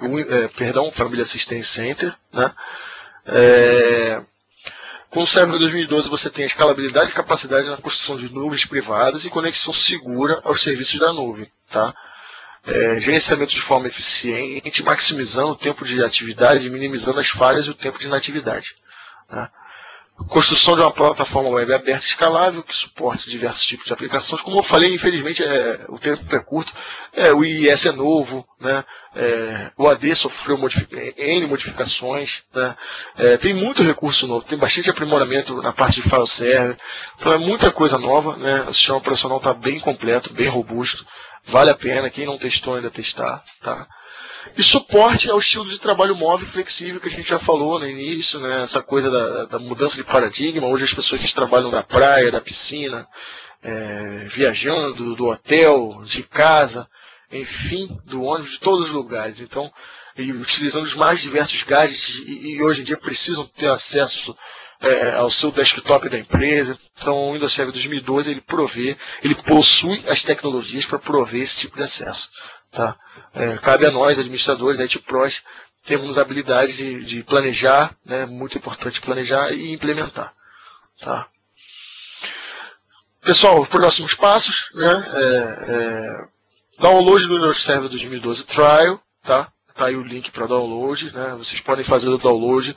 família System Center, né? Com o Server 2012 você tem a escalabilidade e capacidade na construção de nuvens privadas e conexão segura aos serviços da nuvem, tá? Gerenciamento de forma eficiente, maximizando o tempo de atividade, minimizando as falhas e o tempo de inatividade. Tá? Construção de uma plataforma web aberta e escalável que suporte diversos tipos de aplicações. Como eu falei, infelizmente o tempo é curto. O IIS é novo, né? O AD sofreu N modificações, né? Tem muito recurso novo, tem bastante aprimoramento na parte de file server. Então é muita coisa nova, né? O sistema operacional está bem completo, bem robusto. Vale a pena, quem não testou ainda testar, tá? E suporte ao estilo de trabalho móvel e flexível que a gente já falou no início, né? Essa coisa da mudança de paradigma. Hoje as pessoas que trabalham da praia, da piscina, viajando, do hotel, de casa, enfim, do ônibus, de todos os lugares. Então, e utilizando os mais diversos gadgets e hoje em dia precisam ter acesso ao seu desktop da empresa. Então o Windows Server 2012 ele possui as tecnologias para prover esse tipo de acesso. Tá? Cabe a nós, administradores, IT Pros, termos a habilidade de planejar, né? Muito importante planejar e implementar. Tá? Pessoal, próximos passos, né? Download do Windows Server 2012 Trial, tá? Tá aí o link para download, né? Vocês podem fazer o download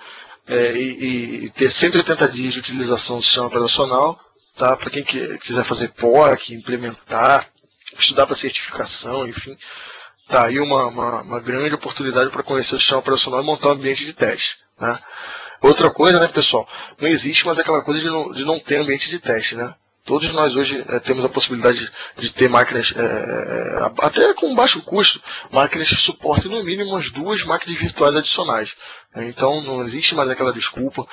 e ter 180 dias de utilização do sistema operacional, tá? Para quem quiser fazer POC, implementar, estudar para certificação, enfim, tá aí uma grande oportunidade para conhecer o sistema operacional e montar um ambiente de teste, né? Outra coisa, né, pessoal, não existe mais aquela coisa de não ter ambiente de teste, né? Todos nós hoje temos a possibilidade de ter máquinas, até com baixo custo, máquinas que suportem no mínimo umas 2 máquinas virtuais adicionais. Então não existe mais aquela desculpa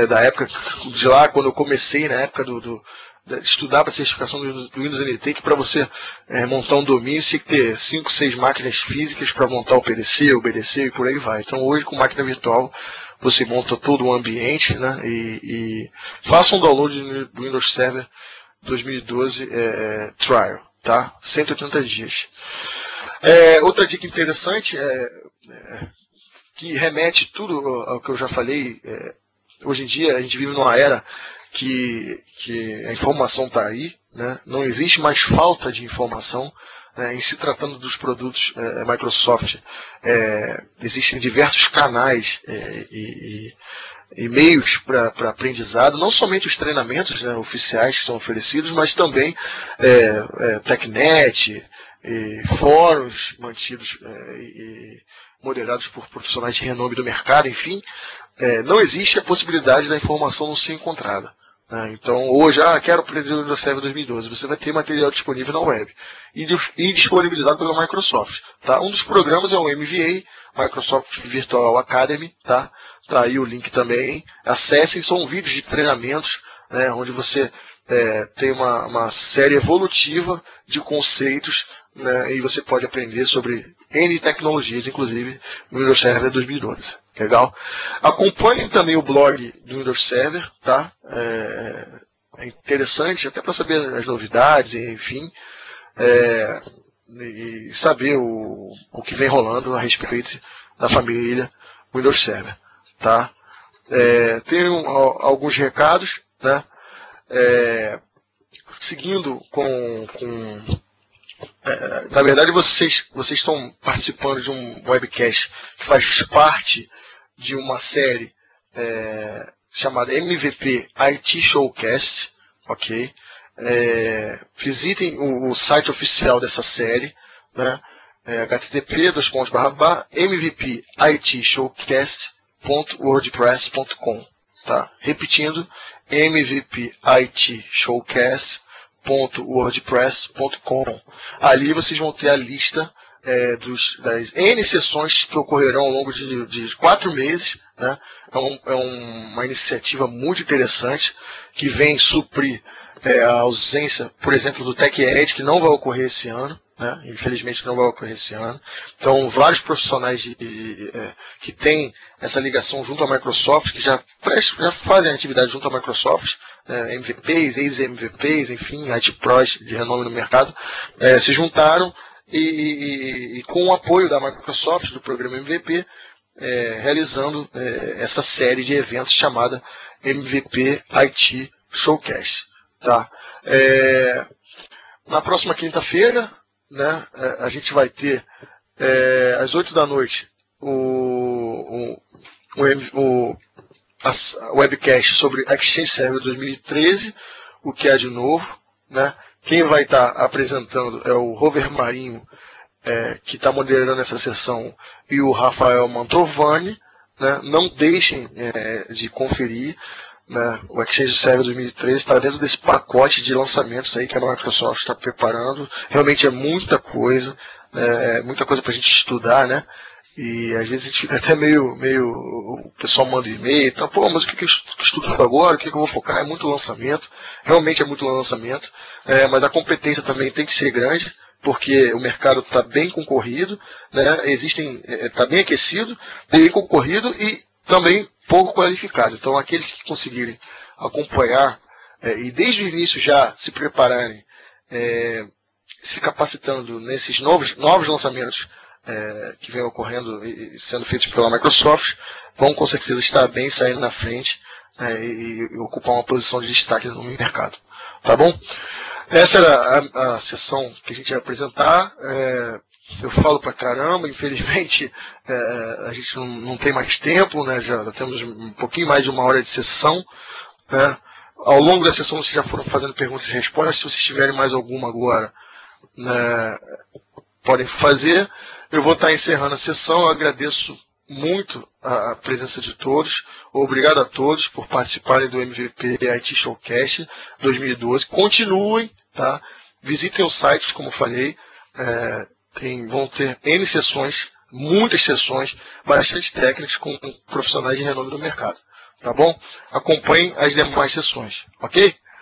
da época de lá, quando eu comecei, na época de estudar para a certificação do Windows NT, que para você montar um domínio, você tem que ter 5, 6 máquinas físicas para montar o PDC, o BDC e por aí vai. Então hoje com máquina virtual você monta todo o ambiente, né, e faça um download do Windows Server 2012 Trial, tá? 180 dias. Outra dica interessante que remete tudo ao que eu já falei. Hoje em dia a gente vive numa era que a informação está aí, né? Não existe mais falta de informação. Em se tratando dos produtos Microsoft, existem diversos canais e meios para aprendizado, não somente os treinamentos, né, oficiais que são oferecidos, mas também TechNet, fóruns mantidos e moderados por profissionais de renome do mercado, enfim. Não existe a possibilidade da informação não ser encontrada. Então, hoje, quero aprender o Windows Server 2012. Você vai ter material disponível na web e disponibilizado pela Microsoft. Tá? Um dos programas é o MVA, Microsoft Virtual Academy. Tá aí o link também. Acessem, são vídeos de treinamentos, né, onde você tem uma série evolutiva de conceitos, né, e você pode aprender sobre N tecnologias, inclusive no Windows Server 2012. Legal? Acompanhem também o blog do Windows Server, tá? É interessante até para saber as novidades, enfim, e saber o que vem rolando a respeito da família Windows Server, tá? Tenho alguns recados, né? Seguindo na verdade, vocês estão participando de um webcast que faz parte de uma série chamada MVP IT Showcast, ok? Visitem o site oficial dessa série, né? http://mvpitshowcast.wordpress.com, tá? Repetindo, mvpitshowcast.wordpress.com. Ali vocês vão ter a lista das N sessões que ocorrerão ao longo de 4 meses, né? É uma iniciativa muito interessante que vem suprir a ausência, por exemplo, do TechEd, que não vai ocorrer esse ano, né? Infelizmente não vai ocorrer esse ano. Então, vários profissionais que têm essa ligação junto à Microsoft, que já fazem atividade junto à Microsoft, MVPs, ex-MVPs, enfim, IT Pros de renome no mercado, se juntaram e com o apoio da Microsoft, do programa MVP, realizando essa série de eventos chamada MVP IT Showcast. Tá? Na próxima quinta-feira, né, a gente vai ter às 8 da noite o a webcast sobre Exchange Server 2013, o que há de novo, né? Quem vai estar apresentando é o Rover Marinho, que está moderando essa sessão, e o Rafael Mantovani, né? Não deixem de conferir, né? O Exchange Server 2013 está dentro desse pacote de lançamentos aí que a Microsoft está preparando. Realmente é muita coisa para a gente estudar, né? E às vezes a gente fica até meio o pessoal manda e-mail e tal, pô, mas o que eu estudo agora, o que eu vou focar? É muito lançamento, realmente é muito lançamento, mas a competência também tem que ser grande, porque o mercado está bem concorrido, né? Está bem aquecido, bem concorrido e também pouco qualificado. Então aqueles que conseguirem acompanhar e desde o início já se prepararem, se capacitando nesses novos lançamentos que vem ocorrendo e sendo feitos pela Microsoft, vão com certeza estar bem saindo na frente e ocupar uma posição de destaque no mercado. Tá bom? Essa era a sessão que a gente ia apresentar. Eu falo pra caramba, infelizmente a gente não tem mais tempo, né? Já temos um pouquinho mais de 1 hora de sessão, né? Ao longo da sessão vocês já foram fazendo perguntas e respostas. Se vocês tiverem mais alguma agora, né, podem fazer. Eu vou estar encerrando a sessão. Eu agradeço muito a presença de todos. Obrigado a todos por participarem do MVP IT Showcast 2012. Continuem, tá? Visitem o site, como falei. Vão ter N sessões, muitas sessões, bastante técnicas com profissionais de renome do mercado. Tá bom? Acompanhem as demais sessões, ok?